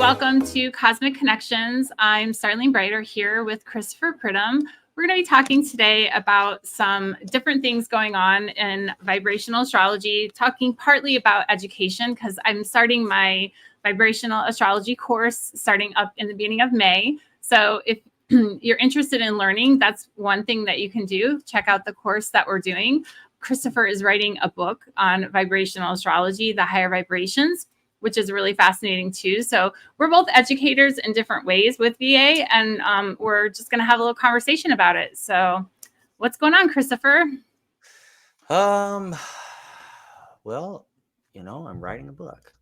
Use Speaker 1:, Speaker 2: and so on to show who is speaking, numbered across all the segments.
Speaker 1: welcome to Cosmic Connections. I'm Starlene Breiter here with Christopher Pridham. We're going to be talking today about some different things going on in vibrational astrology, talking partly about education because I'm starting my vibrational astrology course starting up in the beginning of May. So if you're interested in learning, that's one thing that you can do. Check out the course that we're doing. Christopher is writing a book on vibrational astrology, the higher vibrations, which is really fascinating too. So we're both educators in different ways with VA, and we're just going to have a little conversation about it. So what's going on, Christopher?
Speaker 2: Well, I'm writing a book.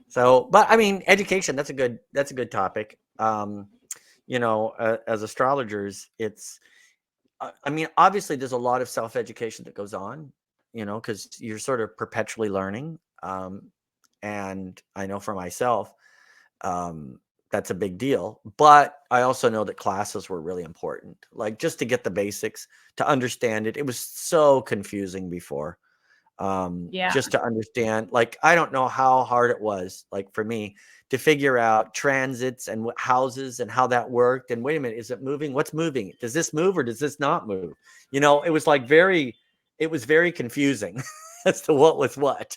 Speaker 2: So, but I mean, education, that's a good topic. As astrologers, obviously there's a lot of self-education that goes on, because you're sort of perpetually learning. And I know for myself, that's a big deal. But I also know that classes were really important, like just to get the basics, to understand it. It was so confusing before. Just to understand, like, I don't know how hard it was, like for me, to figure out transits and houses and how that worked. And wait a minute, is it moving? What's moving? Does this move or does this not move? It was like it was very confusing as to what was what,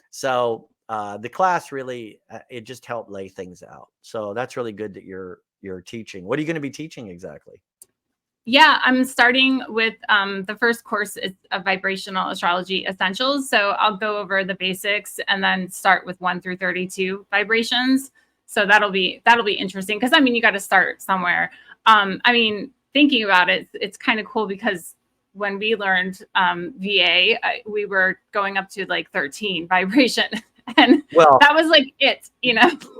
Speaker 2: So the class really, it just helped lay things out. So that's really good that you're teaching. What are you going to be teaching exactly?
Speaker 1: Yeah, I'm starting with the first course is a Vibrational Astrology Essentials. So I'll go over the basics and then start with 1 through 32 vibrations. So that'll be interesting because you got to start somewhere. Thinking about it, it's kind of cool because when we learned VA, we were going up to like 13 vibration. And that was like it,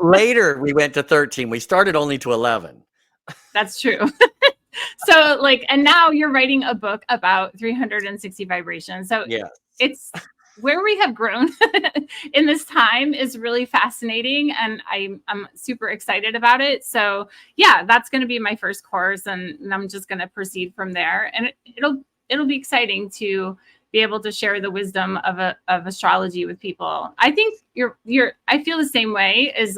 Speaker 2: Later we went to 13. We started only to 11.
Speaker 1: That's true. So and now you're writing a book about 360 vibrations. So
Speaker 2: yeah,
Speaker 1: it's where we have grown in this time is really fascinating. And I'm super excited about it. So yeah, that's going to be my first course and I'm just going to proceed from there. And it'll be exciting to be able to share the wisdom of astrology with people. I think I feel the same way as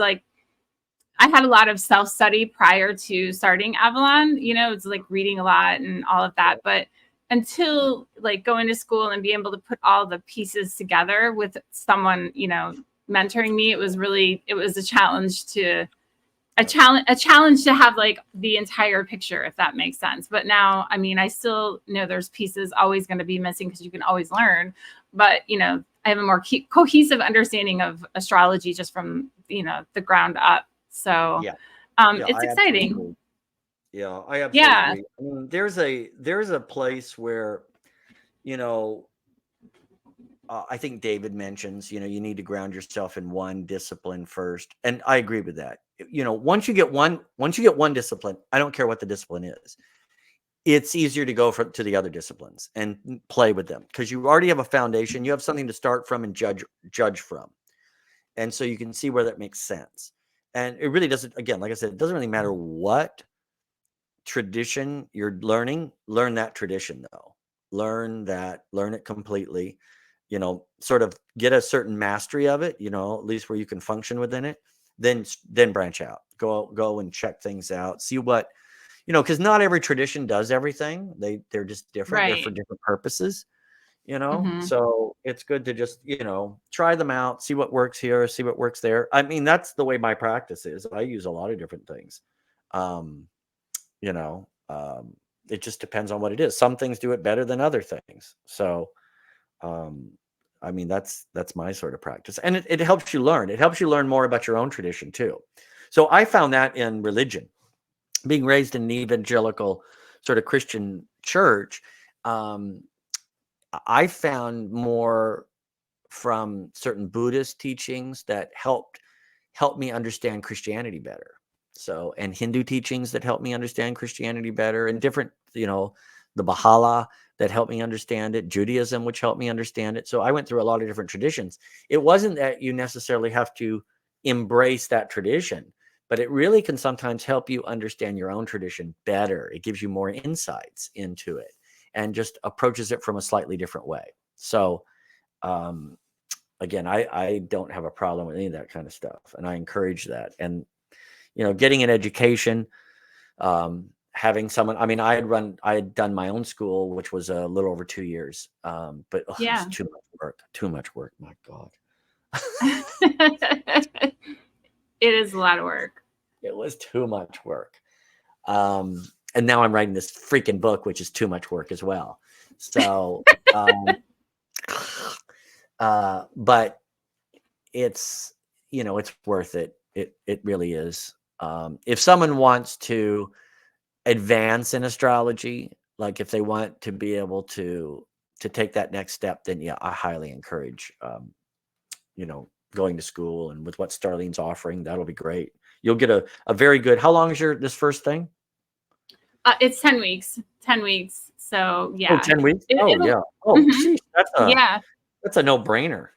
Speaker 1: I had a lot of self-study prior to starting Avalon, it's like reading a lot and all of that. But until going to school and be able to put all the pieces together with someone, mentoring me, it was a challenge to have the entire picture, if that makes sense. But now, I still know there's pieces always going to be missing because you can always learn. But, I have a more cohesive understanding of astrology just from, the ground up. So it's exciting.
Speaker 2: Absolutely. Yeah, I absolutely agree. There's a place where, I think David mentions, you need to ground yourself in one discipline first. And I agree with that. Once you get one discipline, I don't care what the discipline is, it's easier to go to the other disciplines and play with them because you already have a foundation. You have something to start from and judge from. And so you can see where that makes sense. And it really doesn't, again, like I said, it doesn't really matter what tradition you're learn that tradition though. Learn it completely, sort of get a certain mastery of it, at least where you can function within it, then branch out, go and check things out, see what, because not every tradition does everything. They're just different. Right. They're for different purposes. So it's good to just, try them out, see what works here, see what works there. That's the way my practice is. I use a lot of different things. It just depends on what it is. Some things do it better than other things. So, that's my sort of practice. And it helps you learn. It helps you learn more about your own tradition too. So I found that in religion, being raised in an evangelical sort of Christian church, I found more from certain Buddhist teachings that helped me understand Christianity better. So, and Hindu teachings that helped me understand Christianity better, and different, the Baha'u'llah that helped me understand it, Judaism, which helped me understand it. So I went through a lot of different traditions. It wasn't that you necessarily have to embrace that tradition, but it really can sometimes help you understand your own tradition better. It gives you more insights into it and just approaches it from a slightly different way. So, again, I don't have a problem with any of that kind of stuff, and I encourage that. And getting an education, having someone. I mean, I had done my own school, which was a little over 2 years, but it was
Speaker 1: Yeah.
Speaker 2: too much work. Too much work. My God,
Speaker 1: It is a lot of work.
Speaker 2: it was too much work. And now I'm writing this freaking book, which is too much work as well. So, but it's it's worth it. It really is. If someone wants to advance in astrology, like if they want to be able to take that next step, then yeah, I highly encourage going to school, and with what Starlene's offering, that'll be great. You'll get a very good. How long is this first thing?
Speaker 1: It's 10 weeks. 10 weeks. So
Speaker 2: Oh,
Speaker 1: yeah.
Speaker 2: 10 weeks. Oh yeah. Oh,
Speaker 1: Mhm.
Speaker 2: that's a no-brainer.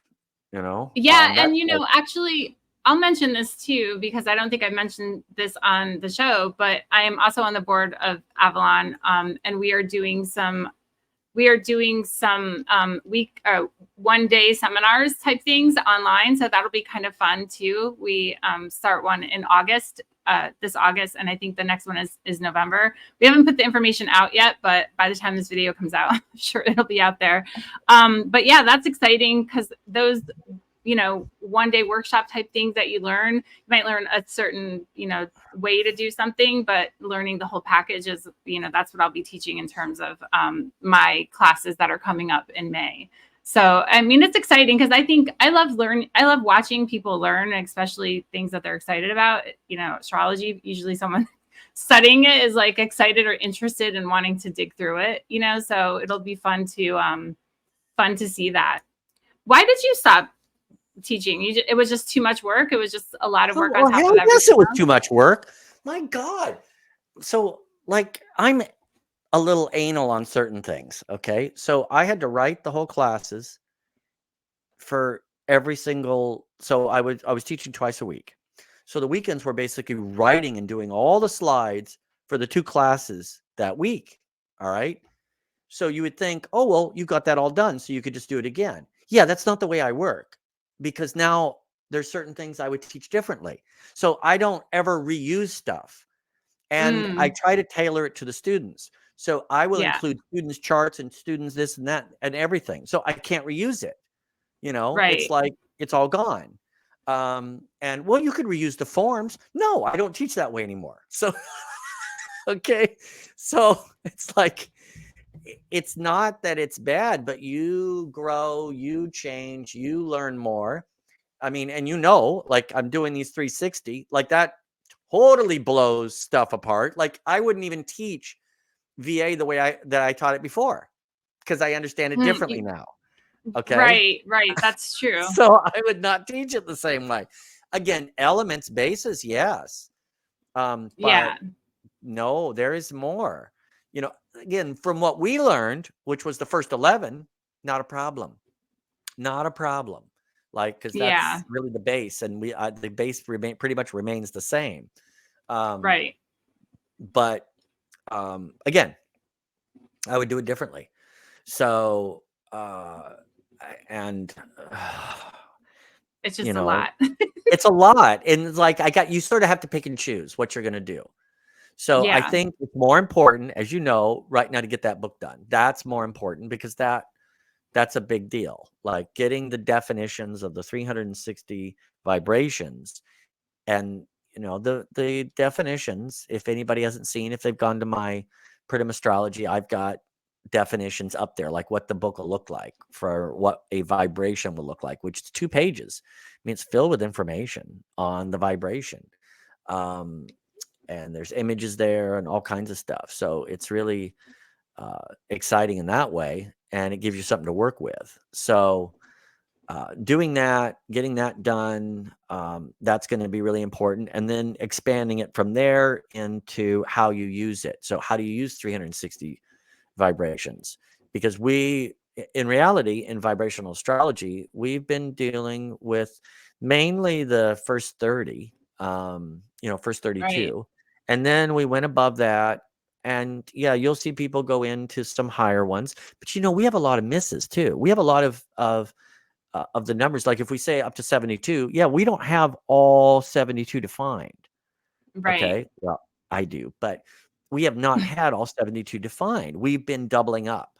Speaker 1: Yeah,
Speaker 2: That's
Speaker 1: and actually, I'll mention this too because I don't think I mentioned this on the show, but I am also on the board of Avalon, and we are doing some week 1-day seminars type things online, so that'll be kind of fun too. We start one in August, this August, and I think the next one is November. We haven't put the information out yet, but by the time this video comes out, I'm sure it'll be out there. But yeah, that's exciting because those 1-day workshop type things that you might learn a certain way to do something, but learning the whole package is that's what I'll be teaching in terms of my classes that are coming up in May. So I mean, it's exciting because I love watching people learn, especially things that they're excited about. Astrology, usually someone studying it is like excited or interested in wanting to dig through it, so it'll be fun to see that. Why did you stop teaching? It was just too much work. It was just a lot of work on top of everything.
Speaker 2: Yes, it was too much work. My God. So like I'm a little anal on certain things. Okay. So I had to write the whole classes for every single. So I was teaching twice a week. So the weekends were basically writing and doing all the slides for the 2 classes that week. All right. So you would think, oh, well, you got that all done, so you could just do it again. Yeah, that's not the way I work, because now there's certain things I would teach differently. So I don't ever reuse stuff. And I try to tailor it to the students. So I will include students' charts and students this and that and everything. So I can't reuse it. It's
Speaker 1: Right.
Speaker 2: like it's all gone. And well, you could reuse the forms. No, I don't teach that way anymore. So okay. So it's like it's not that it's bad, but you grow, you change, you learn more. I mean, and like I'm doing these 360, like that totally blows stuff apart. Like I wouldn't even teach VA the way I taught it before, because I understand it differently now. Okay.
Speaker 1: Right. That's true.
Speaker 2: So I would not teach it the same way. Again, elements, basis, yes. But no, there is more. Again, from what we learned, which was the first 11, not a problem. Not a problem. Like, because that's really the base, and the base pretty much remains the same.
Speaker 1: Right.
Speaker 2: But again, I would do it differently. So, and
Speaker 1: it's just a lot.
Speaker 2: It's a lot, and it's like you sort of have to pick and choose what you're going to do. So I think it's more important, as you know, right now to get that book done. That's more important because that's a big deal. Like getting the definitions of the 360 vibrations, and the definitions. If anybody hasn't seen, if they've gone to my Pridham Astrology, I've got definitions up there, like what the book will look like for what a vibration will look like, which is 2 pages. I mean, it's filled with information on the vibration. And there's images there and all kinds of stuff. So it's really exciting in that way, and it gives you something to work with. So doing that, getting that done, that's going to be really important. And then expanding it from there into how you use it. So how do you use 360 vibrations? Because in reality, in vibrational astrology, we've been dealing with mainly the first 30, first 32. Right. And then we went above that. And yeah, you'll see people go into some higher ones, but we have a lot of misses too. We have a lot of of the numbers, like if we say up to 72, yeah, we don't have all 72 defined.
Speaker 1: Right.
Speaker 2: Okay. Well, I do, but we have not had all 72 defined. We've been doubling up.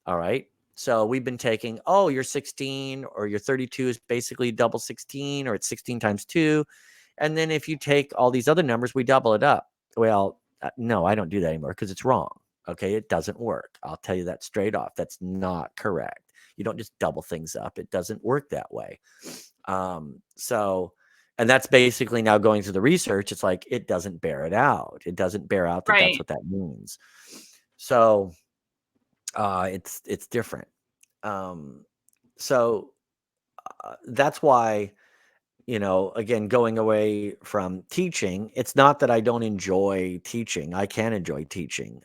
Speaker 2: All right. So we've been taking, oh, you're 16 or your 32 is basically double 16, or it's 16 times 2. And then if you take all these other numbers, we double it up. Well, no, I don't do that anymore because it's wrong. Okay. It doesn't work. I'll tell you that straight off. That's not correct. You don't just double things up. It doesn't work that way. And that's basically now going through the research. It's like, it doesn't bear it out. It doesn't bear out that that's
Speaker 1: Right.
Speaker 2: what that means. So it's different. So that's why, again, going away from teaching, it's not that I don't enjoy teaching. I can enjoy teaching.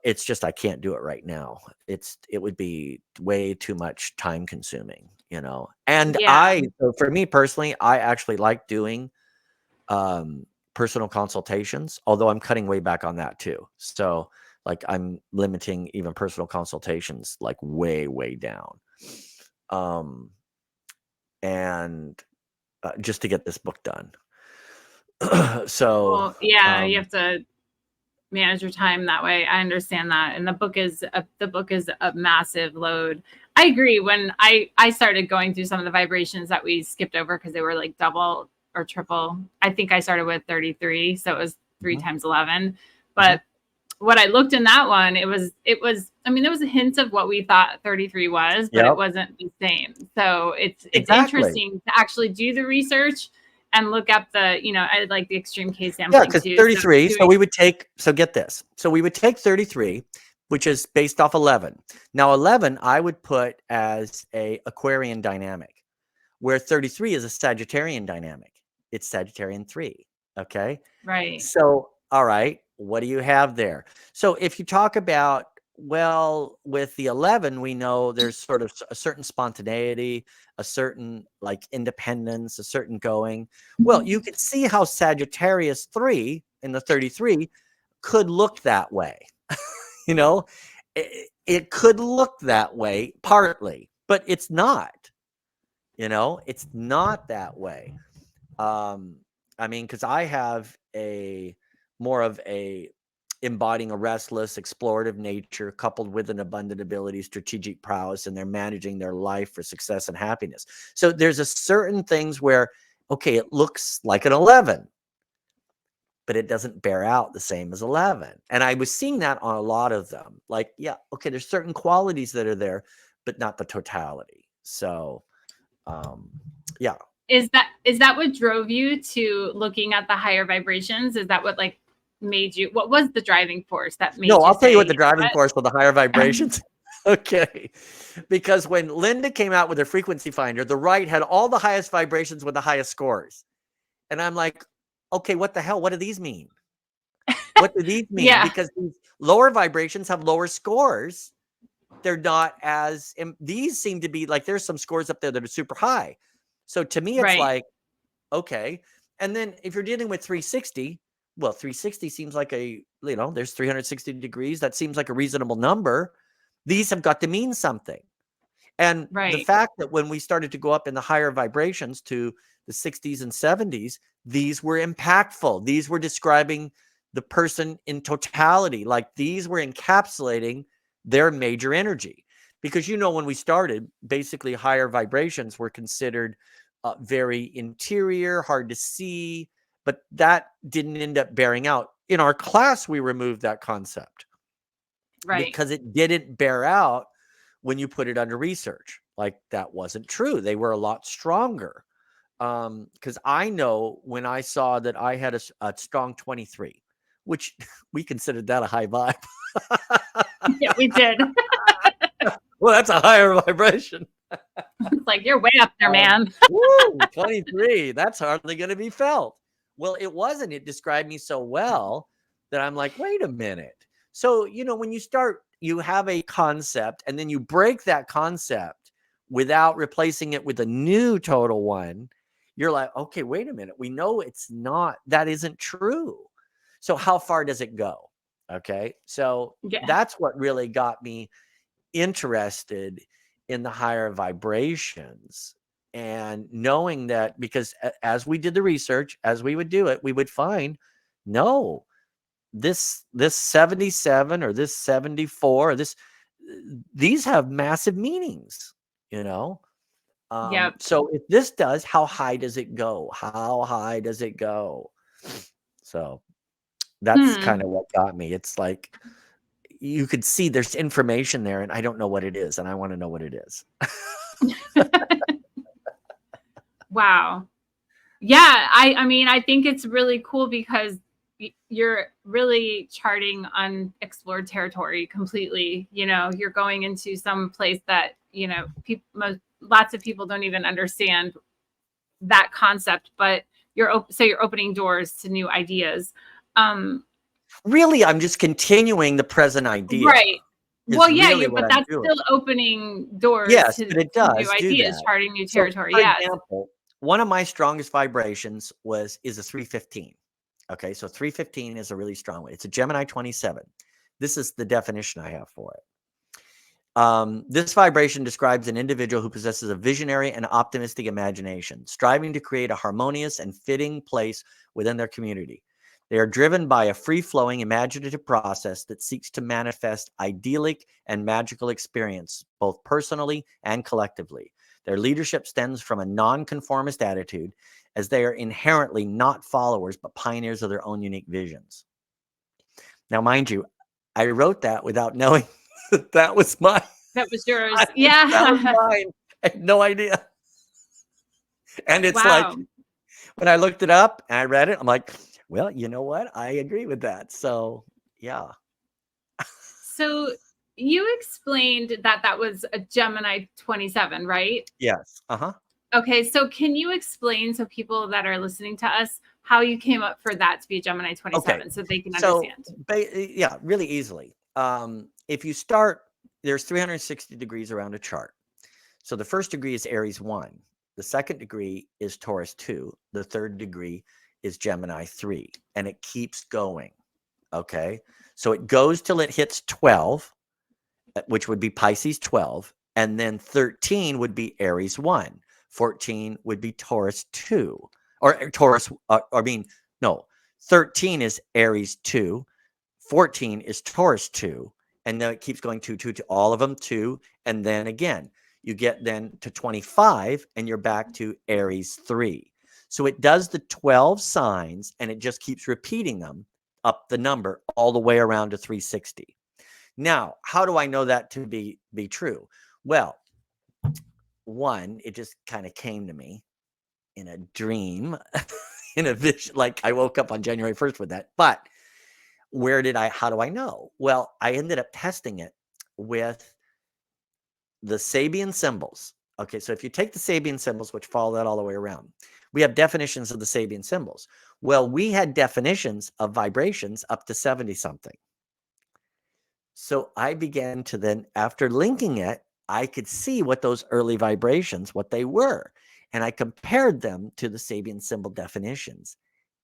Speaker 2: It's just I can't do it right now. It would be way too much time consuming, And
Speaker 1: Yeah.
Speaker 2: so for me personally, I actually like doing personal consultations, although I'm cutting way back on that too. So like I'm limiting even personal consultations like way down. And just to get this book done. So
Speaker 1: Well, yeah, you have to manage your time that way. I understand that. And the book is a massive load. I agree. When I started going through some of the vibrations that we skipped over because they were like double or triple. I think I started with 33, so it was 3 times 11. But what I looked in that one, it was I mean, there was a hint of what we thought 33 was, but it wasn't the same. So it's
Speaker 2: exactly.
Speaker 1: interesting to actually do the research and look up the, I like the extreme case
Speaker 2: Yeah,
Speaker 1: sampling
Speaker 2: because
Speaker 1: too.
Speaker 2: 33. So we would take, so get this. So we would take 33, which is based off 11. Now 11, I would put as a Aquarian dynamic, where 33 is a Sagittarian dynamic. It's Sagittarian 3. Okay.
Speaker 1: Right.
Speaker 2: So, all right, what do you have there? So if you talk about, well, with the 11, we know there's sort of a certain spontaneity, a certain like independence, a certain going. Well, you could see how Sagittarius 3 in the 33 could look that way. It could look that way partly, but it's not. It's not that way. I mean, because I have more of a embodying a restless, explorative nature coupled with an abundant ability, strategic prowess, and they're managing their life for success and happiness. So there's a certain things where, okay, it looks like an 11, but it doesn't bear out the same as 11. And I was seeing that on a lot of them. Like, yeah, okay, there's certain qualities that are there, but not the totality. So, yeah.
Speaker 1: Is that what drove you to looking at the higher vibrations? Is that what like made you, what was the driving force that made you
Speaker 2: No, I'll tell
Speaker 1: say,
Speaker 2: you what the
Speaker 1: you know
Speaker 2: driving
Speaker 1: what?
Speaker 2: force for the higher vibrations. Okay. Because when Linda came out with her frequency finder, the right had all the highest vibrations with the highest scores. And I'm like, okay, what the hell? What do these mean? What do these mean?
Speaker 1: Yeah.
Speaker 2: Because these lower vibrations have lower scores. They're not as, these seem to be like, there's some scores up there that are super high. So to me, it's
Speaker 1: Right.
Speaker 2: like, okay. And then if you're dealing with 360, well, 360 seems like there's 360 degrees. That seems like a reasonable number. These have got to mean something. And the
Speaker 1: Right.
Speaker 2: fact that when we started to go up in the higher vibrations to the 60s and 70s, these were impactful. These were describing the person in totality. Like these were encapsulating their major energy. Because, when we started, basically higher vibrations were considered very interior, hard to see, but that didn't end up bearing out. In our class, we removed that concept because it didn't bear out when you put it under research. Like that wasn't true. They were a lot stronger. Because I know when I saw that I had a strong 23, which we considered that a high vibe.
Speaker 1: Yeah, we did.
Speaker 2: Well, that's a higher vibration.
Speaker 1: It's like, you're way up there, man.
Speaker 2: Woo, 23. That's hardly going to be felt. Well, it wasn't. It described me so well that I'm like, wait a minute. So, when you start, you have a concept and then you break that concept without replacing it with a new total one. You're like, okay, wait a minute. We know that isn't true. So how far does it go? Okay. So
Speaker 1: Yeah.
Speaker 2: that's what really got me interested in the higher vibrations, and knowing that, because as we did the research, as we would do it, we would find, no, this 77 or this 74 or these have massive meanings, you know.
Speaker 1: Yep.
Speaker 2: So if this does, how high does it go? How high does it go? So that's kind of what got me. It's like you could see there's information there, and I don't know what it is, and I want to know what it is.
Speaker 1: Wow. Yeah, I mean, I think it's really cool because you're really charting unexplored territory completely. You know, you're going into some place that, you know, lots of people don't even understand that concept, but you're opening doors to new ideas.
Speaker 2: Really, I'm just continuing the present idea.
Speaker 1: Right. Well, yeah, but that's still opening doors
Speaker 2: Yes,
Speaker 1: to
Speaker 2: but it
Speaker 1: new
Speaker 2: does do
Speaker 1: ideas,
Speaker 2: that.
Speaker 1: charting new
Speaker 2: So,
Speaker 1: territory.
Speaker 2: for
Speaker 1: Yes.
Speaker 2: example, one of my strongest vibrations is a 315. Okay, so 315 is a really strong one. It's a Gemini 27. This is the definition I have for it. This vibration describes an individual who possesses a visionary and optimistic imagination, striving to create a harmonious and fitting place within their community. They are driven by a free-flowing imaginative process that seeks to manifest idyllic and magical experience, both personally and collectively. Their leadership stems from a nonconformist attitude, as they are inherently not followers, but pioneers of their own unique visions. Now, mind you, I wrote that without knowing that was mine.
Speaker 1: That was yours.
Speaker 2: That was mine. I had no idea. And it's like, when I looked it up and I read it, I'm like, well, you know what? I agree with that. So, yeah.
Speaker 1: So you explained that was a Gemini 27, right?
Speaker 2: Yes. Uh-huh.
Speaker 1: Okay, so can you explain to people that are listening to us how you came up for that to be a Gemini 27 so they can understand?
Speaker 2: Yeah, really easily. If you start, there's 360 degrees around a chart. So the first degree is Aries 1. The second degree is Taurus 2. The third degree is Gemini 3. And it keeps going. Okay. So it goes till it hits 12, which would be Pisces 12. And then 13 would be Aries 1. 14 would be Taurus 2. Or Taurus, no, 13 is Aries 2. 14 is Taurus 2. And then it keeps going 2, 2, to all of them 2. And then again, you get then to 25 and you're back to Aries 3. So it does the 12 signs and it just keeps repeating them up the number all the way around to 360. Now, how do I know that to be true? Well, one, it just kind of came to me in a dream, in a vision, like I woke up on January 1st with that. But how do I know? Well, I ended up testing it with the Sabian symbols. Okay, so if you take the Sabian symbols, which follow that all the way around, we have definitions of the Sabian symbols. Well, we had definitions of vibrations up to 70 something. So I began to then, after linking it, I could see what those early vibrations, what they were. And I compared them to the Sabian symbol definitions,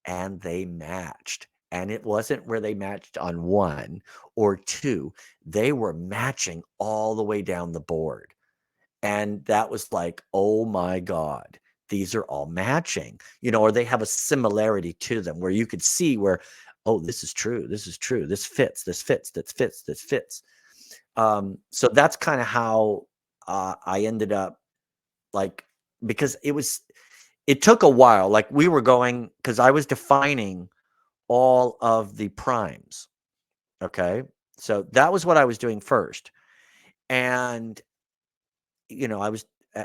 Speaker 2: and they matched. And it wasn't where they matched on 1 or 2. They were matching all the way down the board. And that was like, oh my God, these are all matching, or they have a similarity to them where you could see where, oh, this is true. This is true. This fits, this fits, this fits, this fits. So that's kind of how I ended up, like, because it took a while. Like we were going, because I was defining all of the primes. Okay. So that was what I was doing first. And,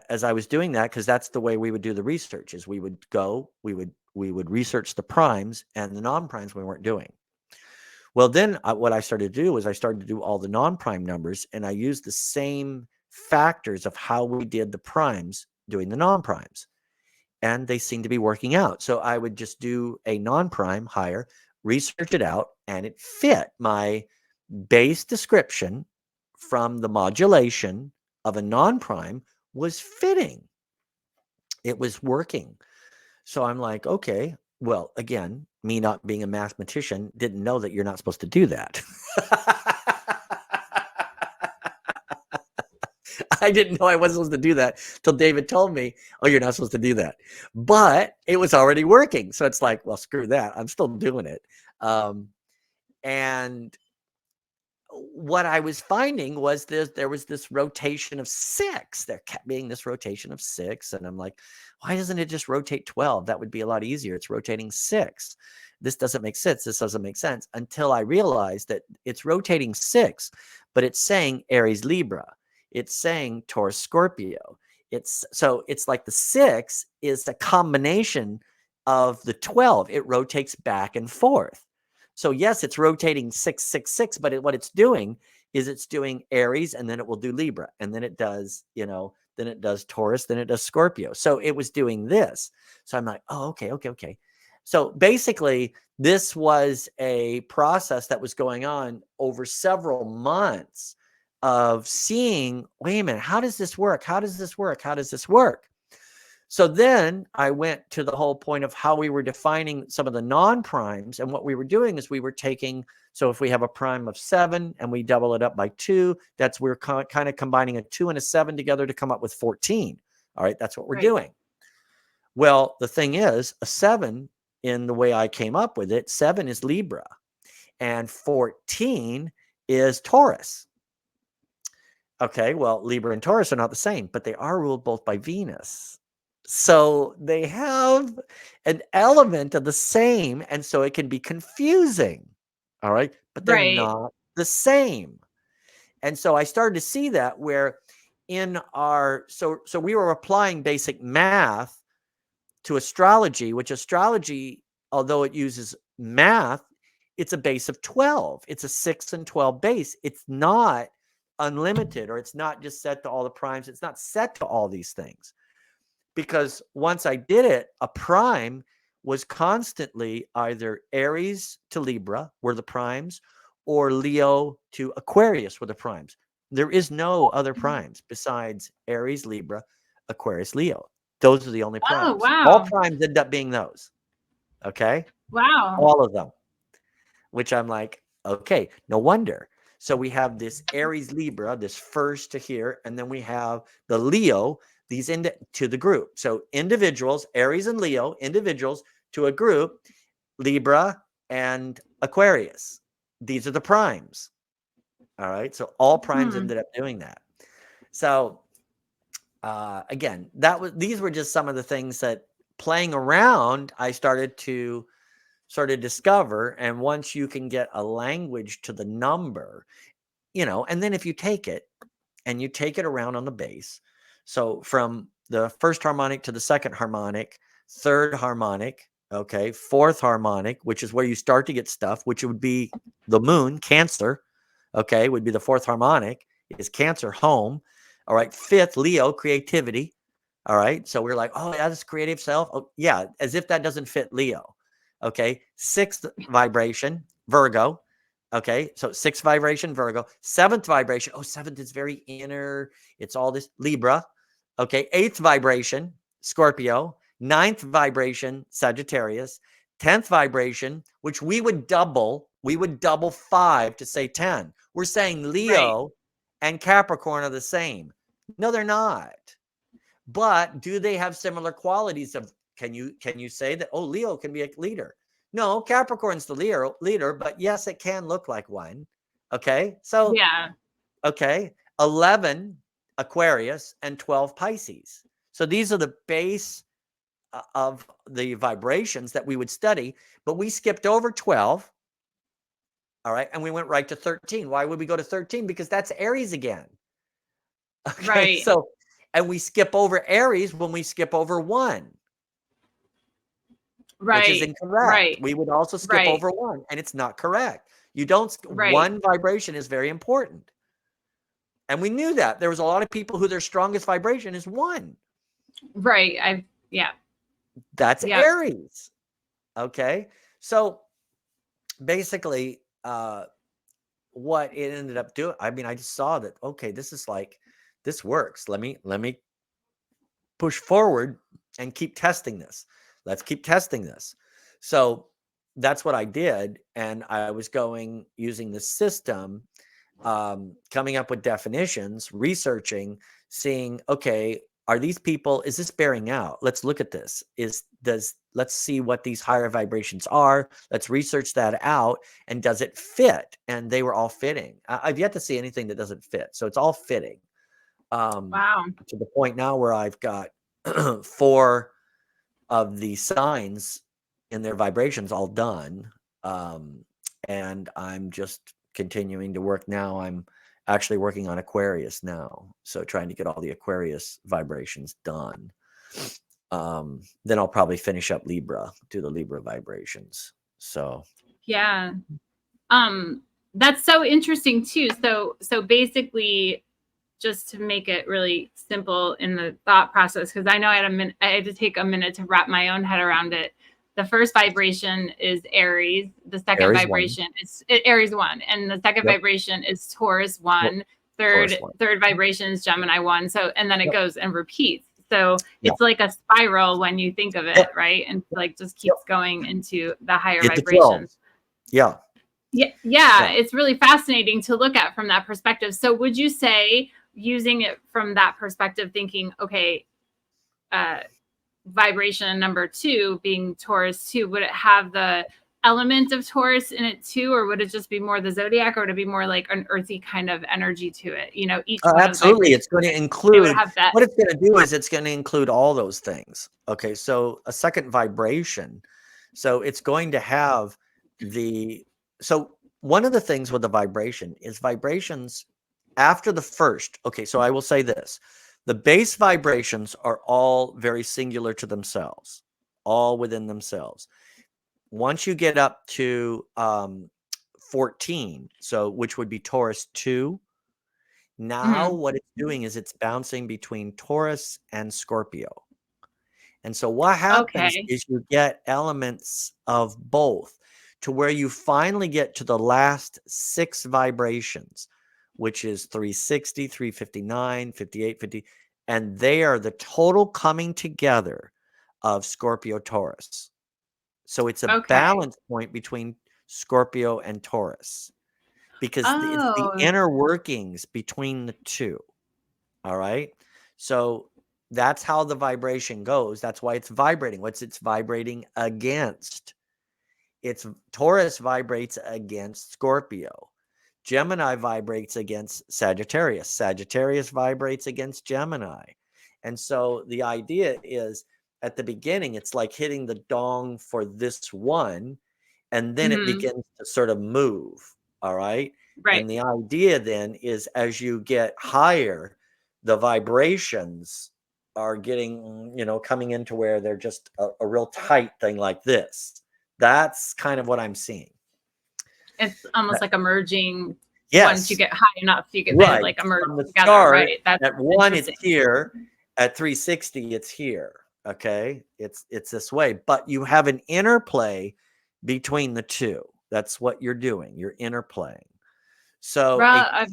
Speaker 2: as I was doing that, because that's the way we would do the research, is we would research the primes, and the non-primes we weren't doing. Well, then what I started to do was I started to do all the non-prime numbers, and I used the same factors of how we did the primes doing the non-primes. And they seemed to be working out. So I would just do a non-prime higher, research it out, and it fit my base description from the modulation of a non-prime was fitting. It was working. So I'm like, okay, well, again, me not being a mathematician, didn't know that you're not supposed to do that. I didn't know I wasn't supposed to do that till David told me, oh, you're not supposed to do that. But it was already working. So it's like, well, screw that. I'm still doing it. And what I was finding was there was this rotation of 6. There kept being this rotation of 6. And I'm like, why doesn't it just rotate 12? That would be a lot easier. It's rotating 6. This doesn't make sense. This doesn't make sense, until I realized that it's rotating 6, but it's saying Aries Libra. It's saying Taurus Scorpio. It's like the 6 is a combination of the 12. It rotates back and forth. So yes, it's rotating 6, 6, 6, but what it's doing is it's doing Aries, and then it will do Libra, and then it does, then it does Taurus, then it does Scorpio. So it was doing this. So I'm like, oh, okay. So basically, this was a process that was going on over several months of seeing, wait a minute, how does this work? How does this work? How does this work? So then I went to the whole point of how we were defining some of the non-primes. And what we were doing is we were taking, so if we have a prime of 7 and we double it up by 2, we're kind of combining a 2 and a 7 together to come up with 14. All right, that's what we're doing. Well, the thing is, a 7, in the way I came up with it, 7 is Libra and 14 is Taurus. Okay, well, Libra and Taurus are not the same, but they are ruled both by Venus. So they have an element of the same, and so it can be confusing. All right, but they're not the same. And so I started to see that where in our, so we were applying basic math to astrology, which astrology, although it uses math, it's a base of 12. It's a 6 and 12 base. It's not unlimited, or it's not just set to all the primes. It's not set to all these things. Because once I did it, a prime was constantly either Aries to Libra were the primes, or Leo to Aquarius were the primes. There is no other primes besides Aries, Libra, Aquarius, Leo. Those are the only primes.
Speaker 1: Oh, wow.
Speaker 2: All primes end up being those. Okay?
Speaker 1: Wow.
Speaker 2: All of them. Which I'm like, okay, no wonder. So we have this Aries, Libra, this first to here, and then we have the Leo, these to the group. So individuals, Aries and Leo, individuals to a group, Libra and Aquarius. These are the primes. All right. So all primes ended up doing that. So again, these were just some of the things that, playing around, I started to sort of discover. And once you can get a language to the number, and then if you take it and you take it around on the base, so from the first harmonic to the second harmonic, third harmonic, okay, fourth harmonic, which is where you start to get stuff, which would be the moon, Cancer, okay, would be the fourth harmonic, is Cancer, home. All right, fifth, Leo, creativity. All right, so we're like, oh, yeah, that's creative self. Oh, yeah, as if that doesn't fit Leo. Okay, sixth vibration, Virgo. Okay, so sixth vibration, Virgo. Seventh vibration, oh, seventh is very inner. It's all this, Libra. Okay, eighth vibration, Scorpio. Ninth vibration, Sagittarius. 10th vibration, which we would double 5 to say 10. We're saying Leo and Capricorn are the same. No, they're not. But do they have similar qualities of, can you say that, oh, Leo can be a leader? No, Capricorn's the leader, but yes, it can look like one. Okay. So,
Speaker 1: yeah.
Speaker 2: Okay. 11 Aquarius and 12 Pisces. So these are the base of the vibrations that we would study, but we skipped over 12. All right. And we went right to 13. Why would we go to 13? Because that's Aries again. Okay.
Speaker 1: Right.
Speaker 2: So, and we skip over Aries when we skip over 1. Which is incorrect. We would also skip over 1, and it's not correct. You don't. One vibration is very important, and we knew that. There was a lot of people who their strongest vibration is 1.
Speaker 1: Right.
Speaker 2: That's Aries. Okay, so basically, what it ended up doing. I mean, I just saw that. Okay, this works. Let me push forward and keep testing this. Let's keep testing this. So that's what I did. And I was using the system coming up with definitions, researching, seeing, okay, are these people, is this bearing out? Let's look at this. Let's see what these higher vibrations are. Let's research that out. And does it fit? And they were all fitting. I've yet to see anything that doesn't fit. So it's all fitting.
Speaker 1: Wow.
Speaker 2: To the point now where I've got 4 of the signs in their vibrations all done. And I'm just continuing to work now. I'm actually working on Aquarius now. So trying to get all the Aquarius vibrations done. Then I'll probably finish up Libra, do the Libra vibrations. So
Speaker 1: yeah. That's so interesting too. So basically, just to make it really simple in the thought process, because I know I had to take a minute to wrap my own head around it. The first vibration is Aries. The second
Speaker 2: Aries
Speaker 1: vibration is Aries 1, and the second vibration is Taurus 1.
Speaker 2: Taurus 1.
Speaker 1: Third vibration is Gemini 1. So, and then it goes and repeats. So
Speaker 2: Yep.
Speaker 1: it's like a spiral when you think of it,
Speaker 2: Yep.
Speaker 1: right? And like just keeps going into the higher
Speaker 2: Get to
Speaker 1: vibrations.
Speaker 2: 12.
Speaker 1: Yeah, it's really fascinating to look at from that perspective. So would you say, using it from that perspective, thinking, okay, vibration number 2 being Taurus 2, would it have the element of Taurus in it too, or would it just be more the zodiac, or would it be more like an earthy kind of energy to it? You know, each one
Speaker 2: absolutely. It's going to include,
Speaker 1: that.
Speaker 2: what it's going to do is it's going to include all those things. Okay. So a second vibration. So it's going to have so one of the things with the vibration is vibrations after the first. Okay. So I will say this. The base vibrations are all very singular to themselves, all within themselves. Once you get up to 14, so which would be Taurus 2, now what it's doing is it's bouncing between Taurus and Scorpio. And so what happens is you get elements of both to where you finally get to the last 6 vibrations, which is 360, 359, 58, 50. And they are the total coming together of Scorpio Taurus. So it's a balance point between Scorpio and Taurus, because it's the inner workings between the two. All right. So that's how the vibration goes. That's why it's vibrating. What's it's vibrating against? It's Taurus vibrates against Scorpio. Gemini vibrates against Sagittarius. Sagittarius vibrates against Gemini. And so the idea is, at the beginning, it's like hitting the dong for this one, and then it begins to sort of move. All right.
Speaker 1: Right.
Speaker 2: And the idea then is, as you get higher, the vibrations are getting, coming into where they're just a real tight thing like this. That's kind of what I'm seeing.
Speaker 1: It's almost like emerging.
Speaker 2: Yes.
Speaker 1: Once you get high enough, you get
Speaker 2: right.
Speaker 1: like emerge
Speaker 2: From the
Speaker 1: together.
Speaker 2: start,
Speaker 1: right. That's
Speaker 2: at 1, it's here. At 360, it's here. Okay. It's this way, but you have an interplay between the two. That's what you're doing. You're interplaying. So
Speaker 1: right.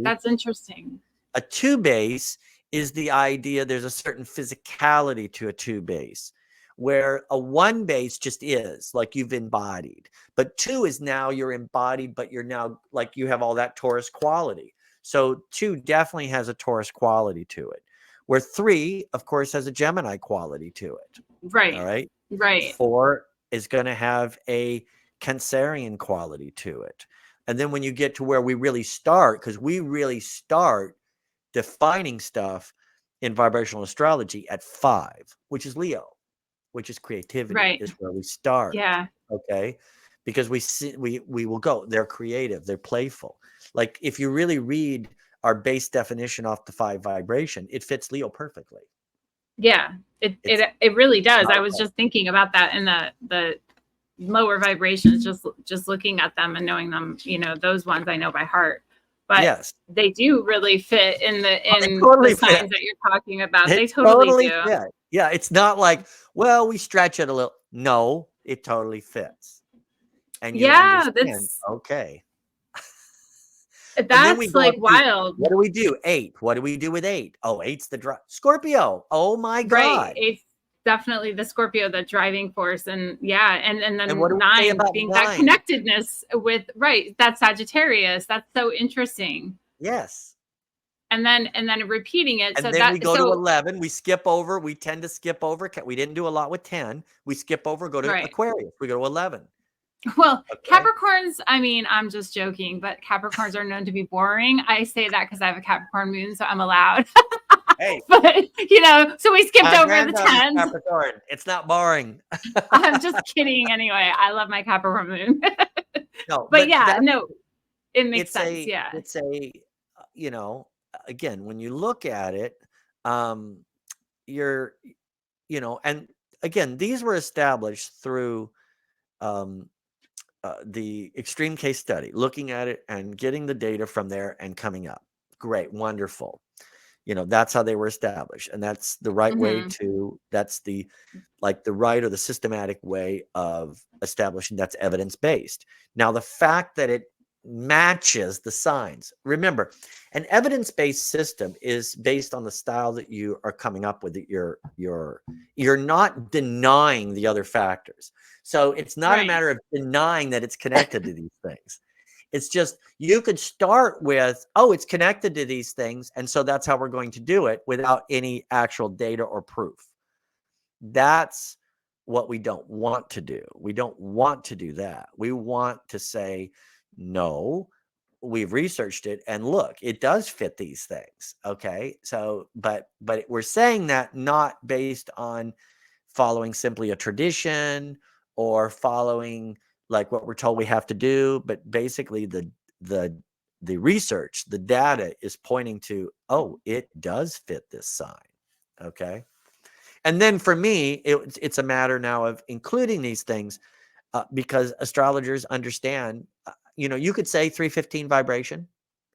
Speaker 1: That's interesting.
Speaker 2: A 2 base is the idea. There's a certain physicality to a 2 base, where a 1 base just is like you've embodied, but 2 is now you're embodied, but you're now like you have all that Taurus quality. So 2 definitely has a Taurus quality to it, where 3, of course, has a Gemini quality to it.
Speaker 1: Right.
Speaker 2: All right.
Speaker 1: Right.
Speaker 2: 4 is going to have a Cancerian quality to it. And then when you get to where we really start, because we really start defining stuff in vibrational astrology at 5, which is Leo, which is creativity, is where we start.
Speaker 1: Yeah.
Speaker 2: Okay. Because we will go, they're creative, they're playful. Like if you really read our base definition off the 5 vibration, it fits Leo perfectly.
Speaker 1: Yeah, it really does. I was just thinking about that in the lower vibrations, just looking at them and knowing them, those ones I know by heart. But they do really fit in the signs that you're talking about. They totally do.
Speaker 2: Fit. Yeah, it's not like, well, we stretch it a little. No, it totally fits. And you understand, okay.
Speaker 1: That's like wild.
Speaker 2: What do we do? 8. What do we do with 8? Oh, 8's the Scorpio. Oh my God.
Speaker 1: Right. definitely the Scorpio, the driving force. And yeah, and then
Speaker 2: what do we say
Speaker 1: 9
Speaker 2: about
Speaker 1: being that
Speaker 2: 9?
Speaker 1: connectedness with, right, that's Sagittarius. That's so interesting.
Speaker 2: Yes.
Speaker 1: And then repeating it.
Speaker 2: And
Speaker 1: So
Speaker 2: then we
Speaker 1: that,
Speaker 2: go to
Speaker 1: so
Speaker 2: 11. We skip over. We tend to skip over. We didn't do a lot with 10. We skip over, go to
Speaker 1: right.
Speaker 2: Aquarius. We go to 11.
Speaker 1: Well,
Speaker 2: Okay.
Speaker 1: Capricorns, I mean, I'm just joking, but Capricorns are known to be boring. I say that because I have a Capricorn moon, so I'm allowed.
Speaker 2: Hey,
Speaker 1: But so we skipped
Speaker 2: my
Speaker 1: over the
Speaker 2: granddaughter's
Speaker 1: 10s.
Speaker 2: Capricorn. It's not boring.
Speaker 1: I'm just kidding anyway. I love my Capricorn moon.
Speaker 2: No,
Speaker 1: But yeah, no, it makes sense. Yeah.
Speaker 2: It's again, when you look at it, you're, and again, these were established through the extreme case study, looking at it and getting the data from there and coming up. Great, wonderful. That's how they were established, and that's the right way to. That's the right or the systematic way of establishing that's evidence based. Now, the fact that it matches the signs. Remember, an evidence based system is based on the style that you are coming up with. You're not denying the other factors. So it's not a matter of denying that it's connected to these things. It's just, you could start with, oh, it's connected to these things, and so that's how we're going to do it without any actual data or proof. That's what we don't want to do. We don't want to do that. We want to say, no, we've researched it, and look, it does fit these things. Okay. So, but we're saying that not based on following simply a tradition or following like what we're told we have to do, but basically the research, the data is pointing to, oh, it does fit this sign. Okay. And then for me, it's a matter now of including these things because astrologers understand, you could say 315 vibration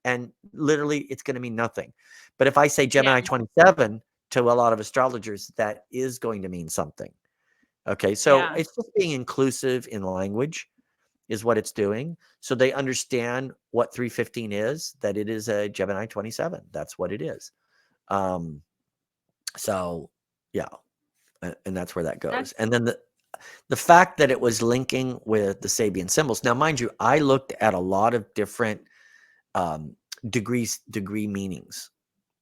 Speaker 2: and literally it's going to mean nothing. But if I say Gemini 27 to a lot of astrologers, that is going to mean something. Okay. So it's just being inclusive in language is what it's doing. So they understand what 315 is, that it is a Gemini 27. That's what it is. So yeah. And that's where that goes. And then the fact that it was linking with the Sabian symbols. Now, mind you, I looked at a lot of different degree meanings,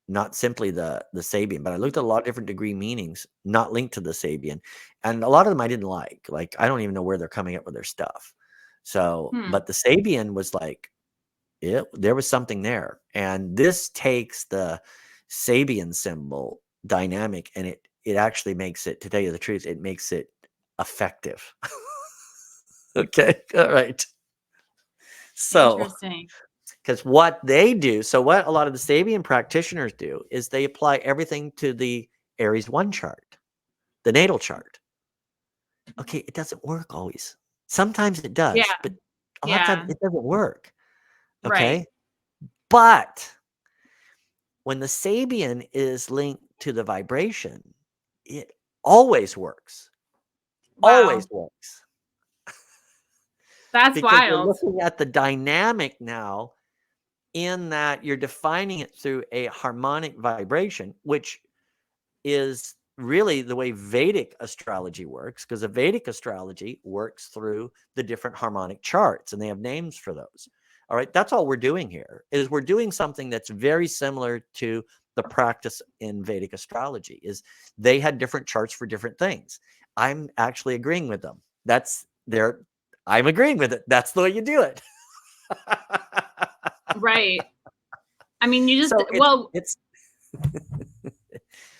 Speaker 2: not simply the Sabian, but I looked at a lot of different degree meanings, not linked to the Sabian. And a lot of them I didn't like. Like, I don't even know where they're coming up with their stuff. So, but the Sabian was like, there was something there. And this takes the Sabian symbol dynamic and it actually makes it, to tell you the truth, it makes it effective. Okay. All right. So,
Speaker 1: interesting.
Speaker 2: Because what they do, so what a lot of the Sabian practitioners do is they apply everything to the Aries 1 chart, the natal chart. Okay, it doesn't work always. Sometimes it does, but a lot of times it doesn't work. Okay.
Speaker 1: Right.
Speaker 2: But when the Sabian is linked to the vibration, it always works.
Speaker 1: Wow.
Speaker 2: Always works.
Speaker 1: That's
Speaker 2: because you're
Speaker 1: wild.
Speaker 2: looking at the dynamic now in that you're defining it through a harmonic vibration, which is really the way Vedic astrology works, because the Vedic astrology works through the different harmonic charts and they have names for those. All right. That's all we're doing here is we're doing something that's very similar to the practice in Vedic astrology. Is they had different charts for different things. I'm actually agreeing with them. I'm agreeing with it. That's the way you do it.
Speaker 1: Right. I mean, you just,
Speaker 2: So it's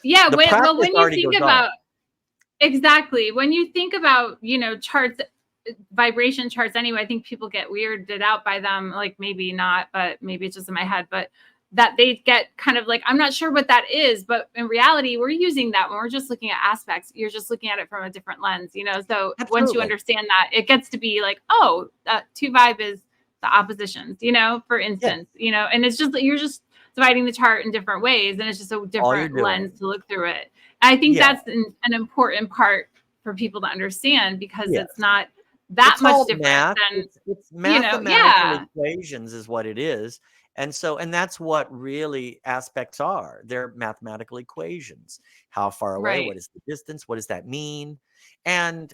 Speaker 1: yeah.
Speaker 2: the
Speaker 1: When
Speaker 2: practice
Speaker 1: you
Speaker 2: already
Speaker 1: think
Speaker 2: goes
Speaker 1: about,
Speaker 2: on.
Speaker 1: exactly, when you think about, charts, vibration charts anyway, I think people get weirded out by them. Like maybe not, but maybe it's just in my head, but that they get kind of like, I'm not sure what that is, but in reality, we're using that when we're just looking at aspects. You're just looking at it from a different lens, So
Speaker 2: Absolutely.
Speaker 1: once you understand that, it gets to be like, oh, 2 vibe is the oppositions, for instance, and it's just, you're just dividing the chart in different ways. And it's just a different lens to look through it. And I think that's an important part for people to understand because it's not that
Speaker 2: it's
Speaker 1: much
Speaker 2: all
Speaker 1: different
Speaker 2: math.
Speaker 1: than,
Speaker 2: It's mathematical equations is what it is. And that's what really aspects are. They're mathematical equations. How far away?
Speaker 1: Right.
Speaker 2: What is the distance? What does that mean? And,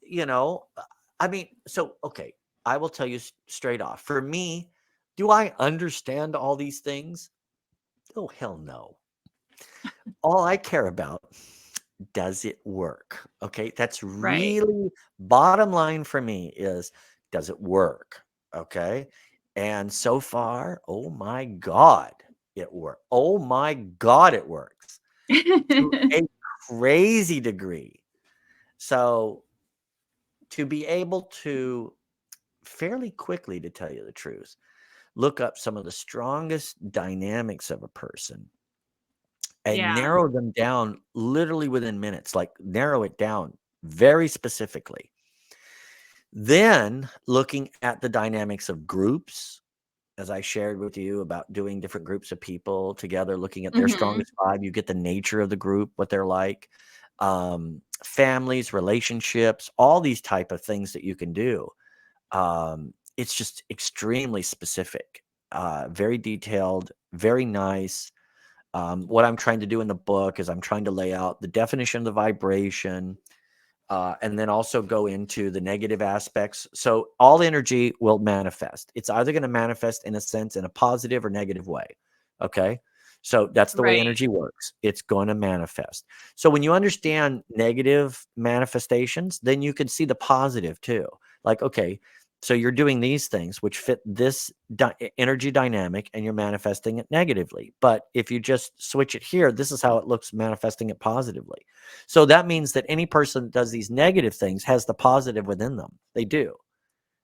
Speaker 2: you know, I mean, so, okay, I will tell you straight off. For me, do I understand all these things? Oh, hell no. All I care about, does it work? Okay, that's
Speaker 1: Right.
Speaker 2: really bottom line for me is, does it work? Okay, and so far, oh my God, it works. Oh my God, it works to a crazy degree. So to be able to fairly quickly, to tell you the truth, look up some of the strongest dynamics of a person and
Speaker 1: Yeah.
Speaker 2: narrow them down literally within minutes, like narrow it down very specifically. Then looking at the dynamics of groups, as I shared with you about doing different groups of people together, looking at their
Speaker 1: Hmm.
Speaker 2: strongest five, you get the nature of the group, what they're like, families, relationships, all these type of things that you can do. It's just extremely specific, very detailed, very nice. What I'm trying to do in the book is I'm trying to lay out the definition of the vibration, and then also go into the negative aspects. So all energy will manifest. It's either going to manifest in a sense in a positive or negative way. Okay. So that's the way
Speaker 1: Right.
Speaker 2: energy works. It's going to manifest. So when you understand negative manifestations, then you can see the positive too. Like, okay, so you're doing these things which fit this energy dynamic and you're manifesting it negatively. But if you just switch it here, this is how it looks manifesting it positively. So that means that any person that does these negative things has the positive within them. They do.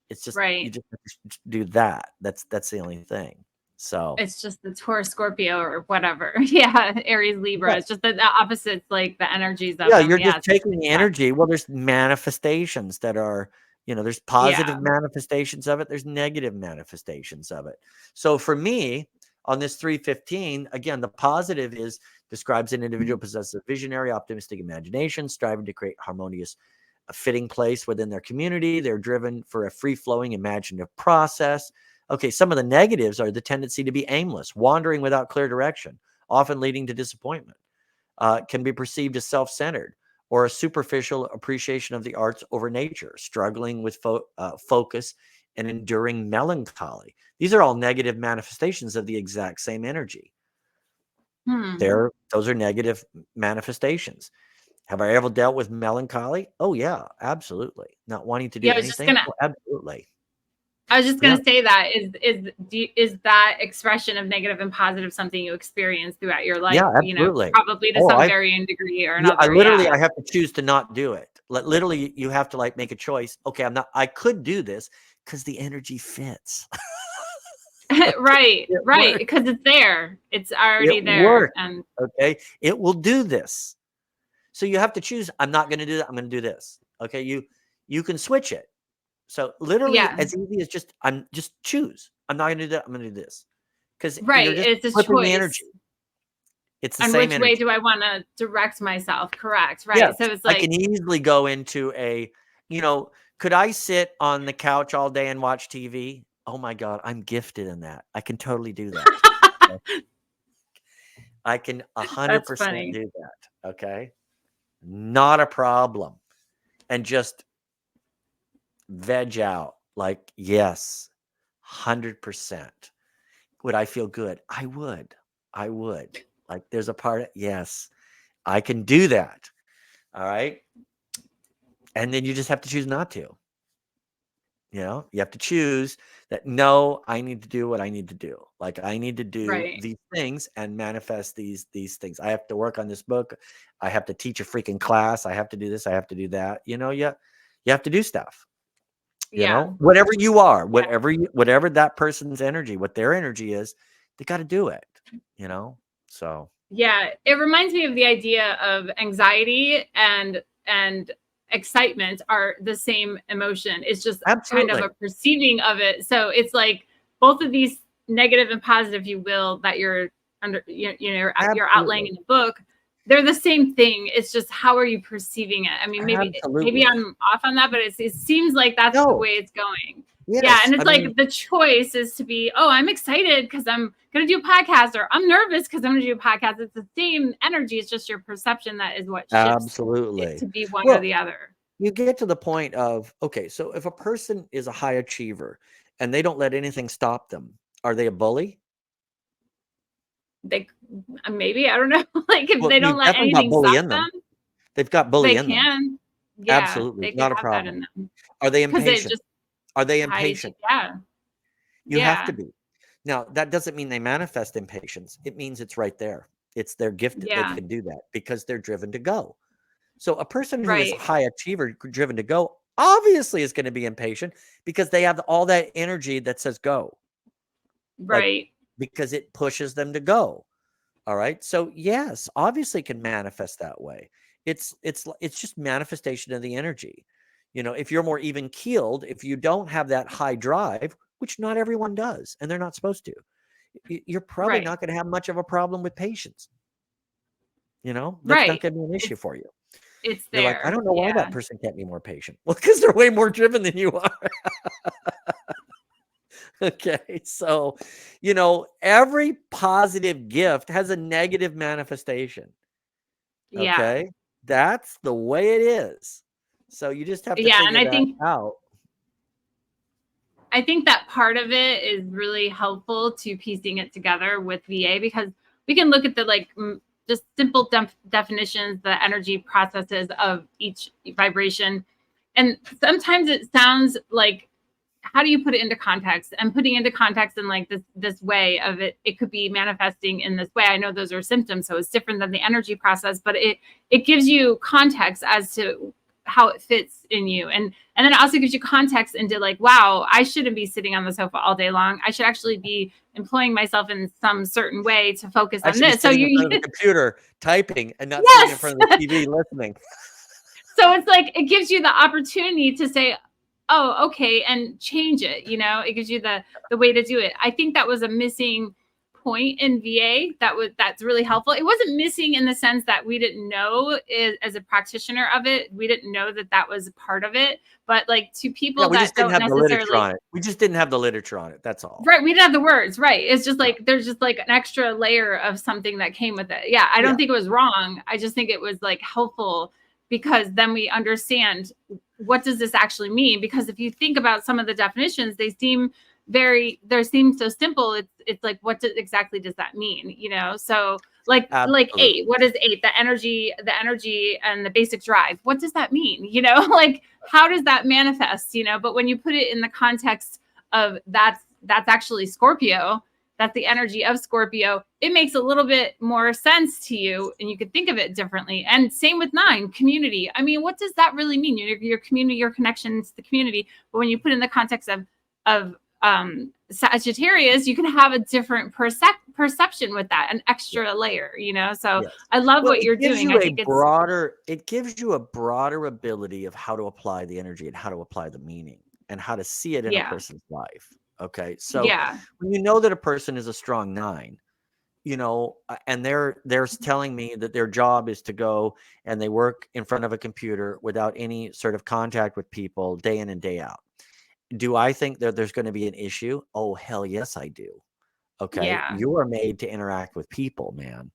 Speaker 2: It's just you
Speaker 1: Right.
Speaker 2: just have to do that. That's the only thing. So
Speaker 1: It's just the Taurus, Scorpio, or whatever. Yeah, Aries, Libra.
Speaker 2: yeah,
Speaker 1: It's just the opposites, like the energies of
Speaker 2: yeah,
Speaker 1: them.
Speaker 2: you're
Speaker 1: Yeah,
Speaker 2: just
Speaker 1: it's just
Speaker 2: taking the
Speaker 1: that.
Speaker 2: energy. Well, there's manifestations that are, there's
Speaker 1: Yeah.
Speaker 2: positive manifestations of it. There's negative manifestations of it. So for me, on this 315, again, the positive is describes an individual possesses a visionary, optimistic imagination, striving to create harmonious a fitting place within their community. They're driven for a free flowing imaginative process. Okay, some of the negatives are the tendency to be aimless, wandering without clear direction, often leading to disappointment. Can be perceived as self centered or a superficial appreciation of the arts over nature, struggling with focus and enduring melancholy. These are all negative manifestations of the exact same energy.
Speaker 1: Hmm.
Speaker 2: Those are negative manifestations. Have I ever dealt with melancholy? Oh, yeah, absolutely. Not wanting to do
Speaker 1: Yeah, I was just
Speaker 2: anything?
Speaker 1: gonna.
Speaker 2: Oh, absolutely.
Speaker 1: I was just
Speaker 2: Yeah.
Speaker 1: gonna say that is that expression of negative and positive something you experience throughout your life?
Speaker 2: Yeah,
Speaker 1: You know,
Speaker 2: absolutely.
Speaker 1: probably to
Speaker 2: Oh,
Speaker 1: some
Speaker 2: I
Speaker 1: varying degree or
Speaker 2: yeah,
Speaker 1: another. Yeah.
Speaker 2: I have to choose to not do it. Literally, you have to, like, make a choice. Okay, I could do this because the energy fits.
Speaker 1: Right.
Speaker 2: It
Speaker 1: Right.
Speaker 2: works.
Speaker 1: Because it's there. It's
Speaker 2: It
Speaker 1: already there.
Speaker 2: works,
Speaker 1: And
Speaker 2: okay? It will do this. So you have to choose, I'm not gonna do that, I'm gonna do this. Okay, you can switch it. So literally
Speaker 1: yeah.
Speaker 2: as easy as just choose. I'm not gonna do that, I'm gonna do this. Because you're
Speaker 1: Right.
Speaker 2: just
Speaker 1: It's a
Speaker 2: flipping the
Speaker 1: choice.
Speaker 2: energy. It's the
Speaker 1: And
Speaker 2: same
Speaker 1: which way
Speaker 2: energy.
Speaker 1: do I want to direct myself? Correct.
Speaker 2: Yes,
Speaker 1: Right. So it's
Speaker 2: I
Speaker 1: like
Speaker 2: can easily go into you know, could I sit on the couch all day and watch TV? Oh my God, I'm gifted in that. I can totally do that. Okay? I can
Speaker 1: that's
Speaker 2: 100%
Speaker 1: funny.
Speaker 2: do that. Okay. Not a problem. And just veg out. Like, yes, 100%. Would I feel good? I would. I would. Like, there's a part of, yes, I can do that. All right. And then you just have to choose not to. You have to choose that. No, I need to do what I need to do. Like, I need to do
Speaker 1: Right.
Speaker 2: these things and manifest these things. I have to work on this book. I have to teach a freaking class. I have to do this. I have to do that. You have to do stuff.
Speaker 1: Yeah.
Speaker 2: Whatever you are,
Speaker 1: Yeah.
Speaker 2: whatever that person's energy, what their energy is, they got to do it. So
Speaker 1: Yeah. It reminds me of the idea of anxiety and excitement are the same emotion. It's just kind of
Speaker 2: absolutely,
Speaker 1: a perceiving of it. So it's like both of these negative and positive, if you will, that you're under you're outlining
Speaker 2: absolutely,
Speaker 1: in the book, they're the same thing. It's just how are you perceiving it? I mean, maybe
Speaker 2: absolutely.
Speaker 1: I'm off on that, but it seems like that's the
Speaker 2: No,
Speaker 1: way it's going. Yeah,
Speaker 2: Yes,
Speaker 1: and
Speaker 2: I
Speaker 1: it's
Speaker 2: mean,
Speaker 1: like the choice is to be, oh, I'm excited because I'm going to do a podcast, or I'm nervous because I'm going to do a podcast. It's the same energy. It's just your perception that is what shifts it
Speaker 2: absolutely.
Speaker 1: to be one or
Speaker 2: Well,
Speaker 1: the other.
Speaker 2: you get to the point of, okay, so if a person is a high achiever and they don't let anything stop them, are they a bully?
Speaker 1: They maybe, I don't know, like if
Speaker 2: Well,
Speaker 1: they
Speaker 2: you
Speaker 1: don't let
Speaker 2: definitely got
Speaker 1: anything
Speaker 2: bully
Speaker 1: stop
Speaker 2: in them.
Speaker 1: them,
Speaker 2: They've got bully
Speaker 1: they
Speaker 2: in them.
Speaker 1: can. Yeah,
Speaker 2: Absolutely,
Speaker 1: they could
Speaker 2: not a
Speaker 1: have that in
Speaker 2: problem.
Speaker 1: them
Speaker 2: Are they
Speaker 1: because they
Speaker 2: impatient?
Speaker 1: just
Speaker 2: Are they
Speaker 1: high achieve.
Speaker 2: impatient?
Speaker 1: Yeah,
Speaker 2: You have to
Speaker 1: yeah,
Speaker 2: be. Now, that doesn't mean they manifest impatience. It means it's right there. It's their gift that they
Speaker 1: yeah,
Speaker 2: can do that because they're driven to go. So a person who is a
Speaker 1: right,
Speaker 2: high achiever, driven to go, obviously is going to be impatient because they have all that energy that says go, like
Speaker 1: right,
Speaker 2: because it pushes them to go. All right. So yes, obviously it can manifest that way. It's just manifestation of the energy. You know, if you're more even keeled, if you don't have that high drive, which not everyone does, and they're not supposed to, you're probably
Speaker 1: right,
Speaker 2: not going to have much of a problem with patience. You know, that's not
Speaker 1: right.
Speaker 2: going to be an issue
Speaker 1: It's
Speaker 2: for you.
Speaker 1: it's
Speaker 2: You're like, I
Speaker 1: there.
Speaker 2: don't know why that
Speaker 1: Yeah,
Speaker 2: person can't be more patient. Well, because they're way more driven than you are. Okay. So, you know, every positive gift has a negative manifestation.
Speaker 1: yeah,
Speaker 2: Okay. That's the way it is. So you just have to
Speaker 1: yeah. And
Speaker 2: figure that out.
Speaker 1: I think that part of it is really helpful to piecing it together with VA, because we can look at the just simple definitions, the energy processes of each vibration. And sometimes it sounds like, how do you put it into context? And putting into context in like this way of it could be manifesting in this way. I know those are symptoms, so it's different than the energy process, but it gives you context as to how it fits in you. And then it also gives you context into like, wow, I shouldn't be sitting on the sofa all day long. I should actually be employing myself in some certain way to focus
Speaker 2: I
Speaker 1: on
Speaker 2: should be
Speaker 1: this. So
Speaker 2: sitting in
Speaker 1: you,
Speaker 2: front of the computer typing and not sitting in
Speaker 1: yes.
Speaker 2: front of the TV listening.
Speaker 1: So it's like it gives you the opportunity to say, oh, okay, and change it. It gives you the way to do it. I think that was a missing point in VA that's really helpful. It wasn't missing in the sense that we didn't know as a practitioner of it, we didn't know that was part of it. But like to
Speaker 2: Yeah,
Speaker 1: people
Speaker 2: we
Speaker 1: that
Speaker 2: just didn't
Speaker 1: don't
Speaker 2: have the literature
Speaker 1: necessarily,
Speaker 2: on it. We just didn't have the literature on it. That's all.
Speaker 1: right, we didn't have the words, right? It's just
Speaker 2: Yeah.
Speaker 1: like there's just like an extra layer of something that came with it. Yeah, I
Speaker 2: Yeah.
Speaker 1: don't think it was wrong. I just think it was like helpful, because then we understand, what does this actually mean? Because if you think about some of the definitions, they seem so simple. It's like, exactly does that mean? So like
Speaker 2: Absolutely.
Speaker 1: eight, what is eight? The energy and the basic drive. What does that mean? Like, how does that manifest? But when you put it in the context of that's actually Scorpio, that's the energy of Scorpio, it makes a little bit more sense to you, and you could think of it differently. And same with 9, community. I mean, what does that really mean? Your community, your connection to the community. But when you put in the context of Sagittarius, you can have a different perception with that, an
Speaker 2: Yeah.
Speaker 1: extra layer. So
Speaker 2: Yes.
Speaker 1: I love
Speaker 2: Well,
Speaker 1: what you're doing. I think
Speaker 2: it gives you a broader ability of how to apply the energy and how to apply the meaning and how to see it in a
Speaker 1: yeah,
Speaker 2: person's life. Okay. So
Speaker 1: yeah,
Speaker 2: when you know that a person is a strong 9, and they're telling me that their job is to go and they work in front of a computer without any sort of contact with people day in and day out. Do I think that there's going to be an issue? Oh, hell yes, I do. Okay.
Speaker 1: yeah,
Speaker 2: You are made to interact with people, man.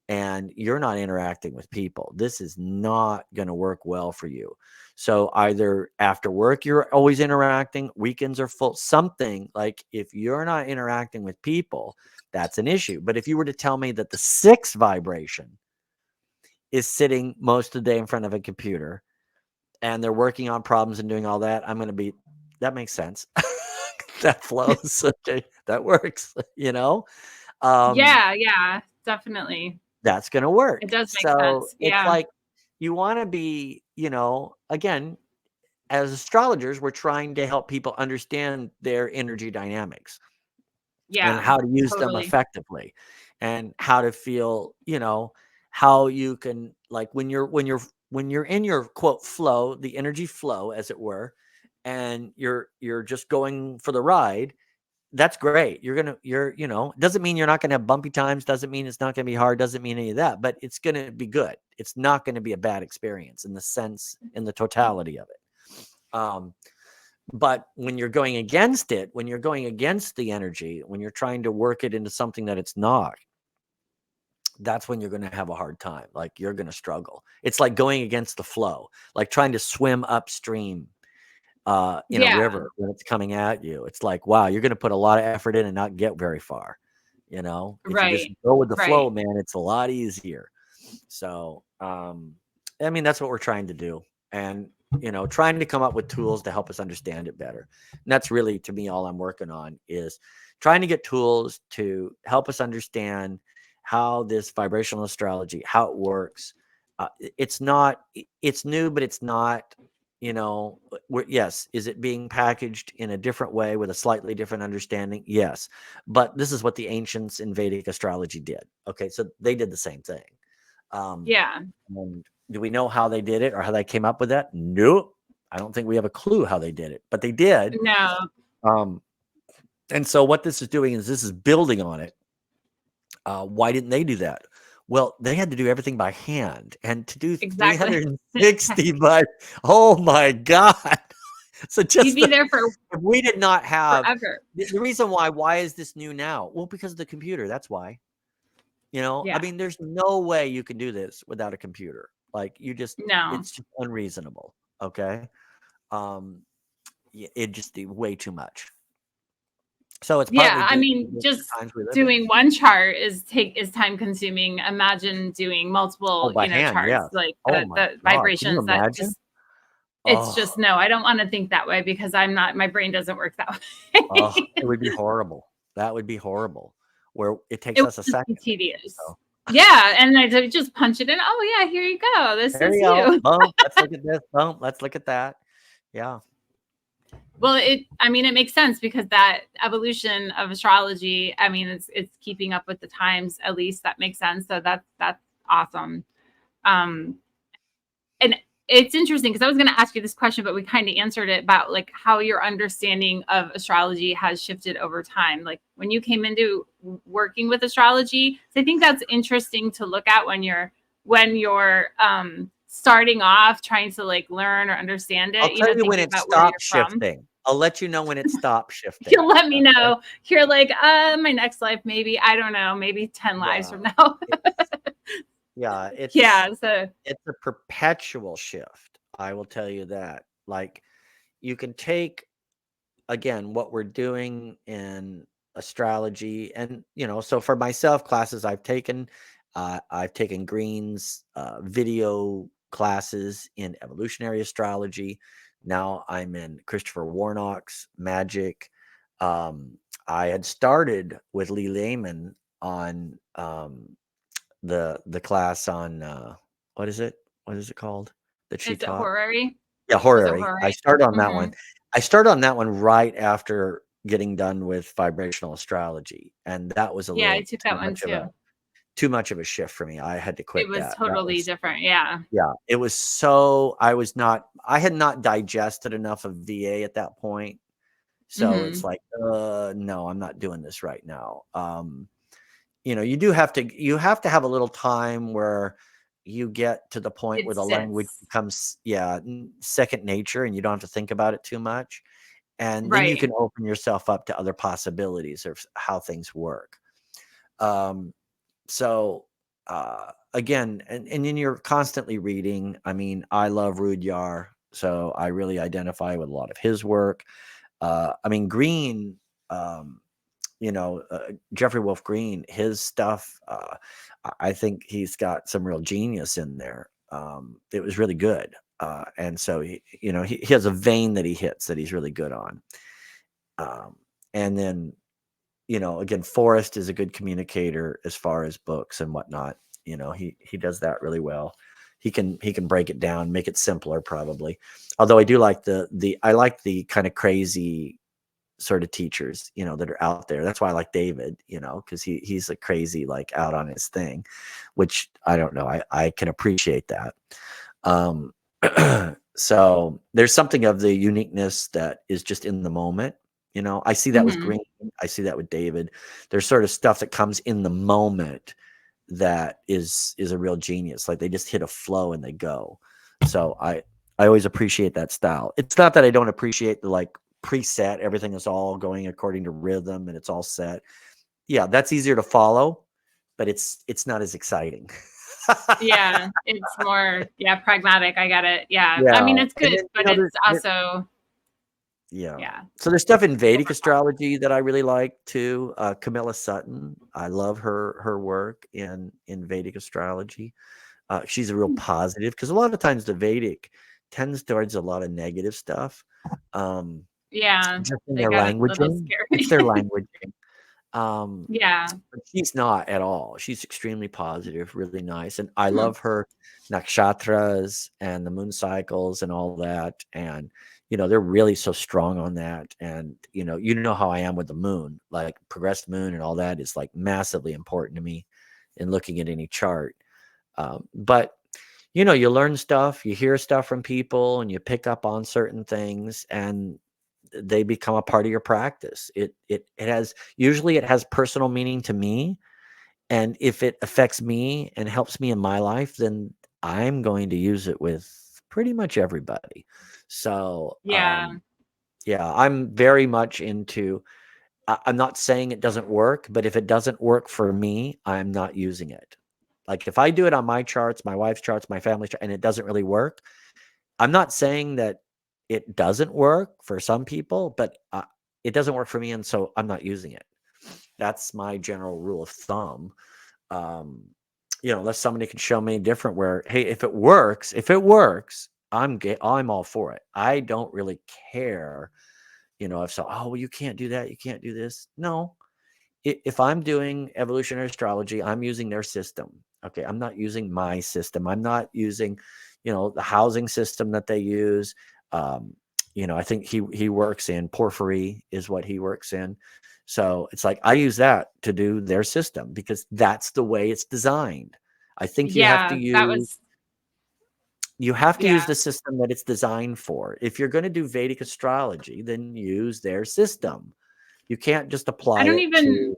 Speaker 2: And you're not interacting with people. This is not going to work well for you. So either after work, you're always interacting, weekends are full, something like if you're not interacting with people, that's an issue. But if you were to tell me that the 6 vibration is sitting most of the day in front of a computer and they're working on problems and doing all that, I'm going to be, that makes sense. That flows. Okay. That works, Um,
Speaker 1: yeah, definitely.
Speaker 2: that's going to
Speaker 1: It
Speaker 2: work.
Speaker 1: does make
Speaker 2: So
Speaker 1: sense.
Speaker 2: it's
Speaker 1: Yeah,
Speaker 2: like you want to be, again, as astrologers, we're trying to help people understand their energy dynamics and
Speaker 1: yeah,
Speaker 2: how to use them
Speaker 1: totally.
Speaker 2: effectively and how to feel, how you can, like when you're in your quote flow, the energy flow, as it were, and you're just going for the ride. That's great. Doesn't mean you're not going to have bumpy times. Doesn't mean it's not going to be hard. Doesn't mean any of that, but it's going to be good. It's not going to be a bad experience in the totality of it. But when you're going against it, when you're going against the energy, when you're trying to work it into something that it's not, that's when you're going to have a hard time. Like, you're going to struggle. It's like going against the flow, like trying to swim upstream in a
Speaker 1: Yeah.
Speaker 2: river when it's coming at you. It's like, wow, you're going to put a lot of effort in and not get very far. If you just
Speaker 1: Right.
Speaker 2: go with the flow,
Speaker 1: Right.
Speaker 2: man, it's a lot easier. So, I mean, that's what we're trying to do. And, trying to come up with tools to help us understand it better. And that's really, to me, all I'm working on is trying to get tools to help us understand how this vibrational astrology, how it works. It's new, but it's not, yes. Is it being packaged in a different way with a slightly different understanding? Yes. But this is what the ancients in Vedic astrology did. Okay. So they did the same thing.
Speaker 1: Yeah.
Speaker 2: And do we know how they did it or how they came up with that? Nope. I don't think we have a clue how they did it, but they did.
Speaker 1: No.
Speaker 2: And so what this is doing is this is building on it. Why didn't they do that? Well, they had to do everything by hand, and to do
Speaker 1: Exactly.
Speaker 2: 360 by, oh my God. So
Speaker 1: You'd be there for
Speaker 2: if we did not have
Speaker 1: forever.
Speaker 2: the reason why is this new now? Well, because of the computer. That's why. I
Speaker 1: Yeah.
Speaker 2: mean, there's no way you can do this without a computer. Like,
Speaker 1: No.
Speaker 2: it's just unreasonable. Okay. It just way too much. So it's partly
Speaker 1: Yeah. I
Speaker 2: due
Speaker 1: mean,
Speaker 2: to the
Speaker 1: just
Speaker 2: times we live in.
Speaker 1: doing one chart is time consuming. Imagine doing multiple,
Speaker 2: By hand,
Speaker 1: charts,
Speaker 2: yes.
Speaker 1: like
Speaker 2: Oh my
Speaker 1: the
Speaker 2: God, can you
Speaker 1: vibrations that
Speaker 2: imagine?
Speaker 1: just, it's
Speaker 2: Oh,
Speaker 1: just, no, I don't want to think that way because my brain doesn't work that
Speaker 2: oh,
Speaker 1: way.
Speaker 2: it would be horrible. That would be horrible. Where it takes
Speaker 1: It would
Speaker 2: us a
Speaker 1: just be
Speaker 2: second.
Speaker 1: tedious.
Speaker 2: So
Speaker 1: Yeah. And I just punch it in. Oh yeah, here you go. This
Speaker 2: there
Speaker 1: is
Speaker 2: you go.
Speaker 1: you.
Speaker 2: Boom. Let's look at this. Boom. Let's look at that. Yeah.
Speaker 1: Well, it makes sense because that evolution of astrology, I mean, it's keeping up with the times, at least that makes sense. So that's awesome. Um, and it's interesting because I was going to ask you this question, but we kind of answered it about like how your understanding of astrology has shifted over time. Like when you came into working with astrology, so I think that's interesting to look at when you're starting off trying to like learn or understand
Speaker 2: I'll
Speaker 1: it,
Speaker 2: tell you when
Speaker 1: thinking
Speaker 2: it
Speaker 1: about where you're
Speaker 2: stopped
Speaker 1: from.
Speaker 2: shifting. I'll let you know when it stopped shifting.
Speaker 1: You'll let me
Speaker 2: Okay?
Speaker 1: know. You're like, my next life, maybe, I don't know, maybe 10 lives
Speaker 2: Yeah.
Speaker 1: from now. Yeah. So
Speaker 2: It's a perpetual shift. I will tell you that. Like, you can take, again, what we're doing in astrology, and so for myself, classes I've taken Green's video classes in evolutionary astrology. Now I'm in Christopher Warnock's magic. I had started with Lee Lehman on the class on what is it? What is it called that she
Speaker 1: is it
Speaker 2: taught?
Speaker 1: horary?
Speaker 2: Yeah,
Speaker 1: Was it
Speaker 2: horary. I
Speaker 1: horary?
Speaker 2: started on that
Speaker 1: Hmm.
Speaker 2: one. I started on that one right after getting done with vibrational astrology, and that was a
Speaker 1: Yeah, I
Speaker 2: little
Speaker 1: took that one too.
Speaker 2: too much of a shift for me. I had to
Speaker 1: It
Speaker 2: quit
Speaker 1: was
Speaker 2: that. That
Speaker 1: totally
Speaker 2: was
Speaker 1: different. Yeah.
Speaker 2: Yeah, it was I had not digested enough of VA at that point. So
Speaker 1: Hmm.
Speaker 2: it's like, no, I'm not doing this right now. You have to have a little time where you get to the point
Speaker 1: It
Speaker 2: where the language
Speaker 1: sits.
Speaker 2: becomes, second nature, and you don't have to think about it too much. And then you
Speaker 1: Right.
Speaker 2: can open yourself up to other possibilities of how things work. Um, so again, and then you're constantly reading. I mean, I love Rudyard, so I really identify with a lot of his work. I mean, Green, um, Jeffrey Wolf Green, his stuff, I think he's got some real genius in there. It was really good. And so he has a vein that he hits that he's really good on. And then, again, Forrest is a good communicator as far as books and whatnot. He does that really well. He can break it down, make it simpler probably. Although I do like I like the kind of crazy sort of teachers, that are out there. That's why I like David, because he's a crazy, like, out on his thing, which I don't know. I can appreciate that. Um, so there's something of the uniqueness that is just in the moment. I see that with
Speaker 1: Hmm.
Speaker 2: Green. I see that with David. There's sort of stuff that comes in the moment that is a real genius. Like, they just hit a flow and they go. So I I always appreciate that style. It's not that I don't appreciate the like preset, everything is all going according to rhythm and it's all set. Yeah, that's easier to follow, but it's not as exciting.
Speaker 1: Yeah, it's more, yeah, pragmatic. I get it. Yeah. I
Speaker 2: Yeah.
Speaker 1: mean, it's
Speaker 2: And
Speaker 1: good,
Speaker 2: then,
Speaker 1: but it's also,
Speaker 2: yeah.
Speaker 1: yeah.
Speaker 2: So there's stuff in Vedic astrology that I really like too. Camilla Sutton, I love her work in Vedic astrology. She's a real positive because a lot of times the Vedic tends towards a lot of negative stuff. Um,
Speaker 1: Yeah.
Speaker 2: just in
Speaker 1: They
Speaker 2: their
Speaker 1: got a little
Speaker 2: languaging. It's their
Speaker 1: scary.
Speaker 2: languaging. Um,
Speaker 1: Yeah.
Speaker 2: but she's not at all. She's extremely positive, really nice. And I
Speaker 1: Hmm.
Speaker 2: love her nakshatras and the moon cycles and all that. And, they're really so strong on that. And, you know how I am with the moon, like progressed moon and all that is like massively important to me in looking at any chart. But, you learn stuff, you hear stuff from people and you pick up on certain things and they become a part of your practice. It has personal meaning to me, and if it affects me and helps me in my life, then I'm going to use it with pretty much everybody. So,
Speaker 1: Yeah.
Speaker 2: yeah, I'm very much into. I'm not saying it doesn't work, but if it doesn't work for me, I'm not using it. Like if I do it on my charts, my wife's charts, my family's chart, and it doesn't really work, I'm not saying that it doesn't work for some people, but it doesn't work for me, and so I'm not using it. That's my general rule of thumb. Um, unless somebody can show me different, where hey, if it works, I'm all for it. I don't really care, if so. Oh, well, you can't do that. You can't do this. No, if I'm doing evolutionary astrology, I'm using their system. Okay, I'm not using my system. I'm not using, the housing system that they use. Um, I think he works in porphyry is what he works in. So it's like I use that to do their system because that's the way it's designed. I think
Speaker 1: Yeah. That was,
Speaker 2: you have to use
Speaker 1: yeah.
Speaker 2: the system that it's designed for. If you're going to do Vedic astrology, then use their system. You can't just
Speaker 1: I
Speaker 2: apply
Speaker 1: don't
Speaker 2: it
Speaker 1: even,
Speaker 2: to.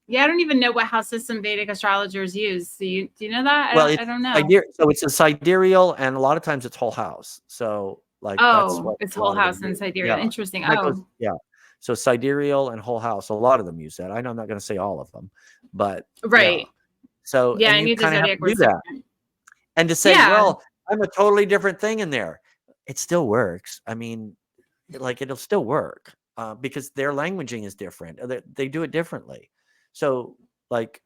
Speaker 1: yeah, I don't even know what house system Vedic astrologers use. Do you know that?
Speaker 2: Well,
Speaker 1: I
Speaker 2: it's
Speaker 1: don't know.
Speaker 2: sidereal, so it's a sidereal, and a lot of times it's whole house. So, like, that's
Speaker 1: Oh,
Speaker 2: what
Speaker 1: it's
Speaker 2: a
Speaker 1: whole
Speaker 2: lot of them
Speaker 1: house
Speaker 2: do.
Speaker 1: and sidereal.
Speaker 2: Yeah,
Speaker 1: Interesting.
Speaker 2: that goes
Speaker 1: Oh,
Speaker 2: yeah. So sidereal and whole house, a lot of them use that. I know I'm not gonna say all of them, but yeah.
Speaker 1: right.
Speaker 2: So,
Speaker 1: Yeah,
Speaker 2: and
Speaker 1: I
Speaker 2: you
Speaker 1: knew the
Speaker 2: kinda have
Speaker 1: zodiac
Speaker 2: to do
Speaker 1: was
Speaker 2: that.
Speaker 1: different.
Speaker 2: And to say,
Speaker 1: Yeah.
Speaker 2: "Well, I'm a totally different thing in there," it still works. I mean, like, it'll still work, because their languaging is different. They do it differently. So, like,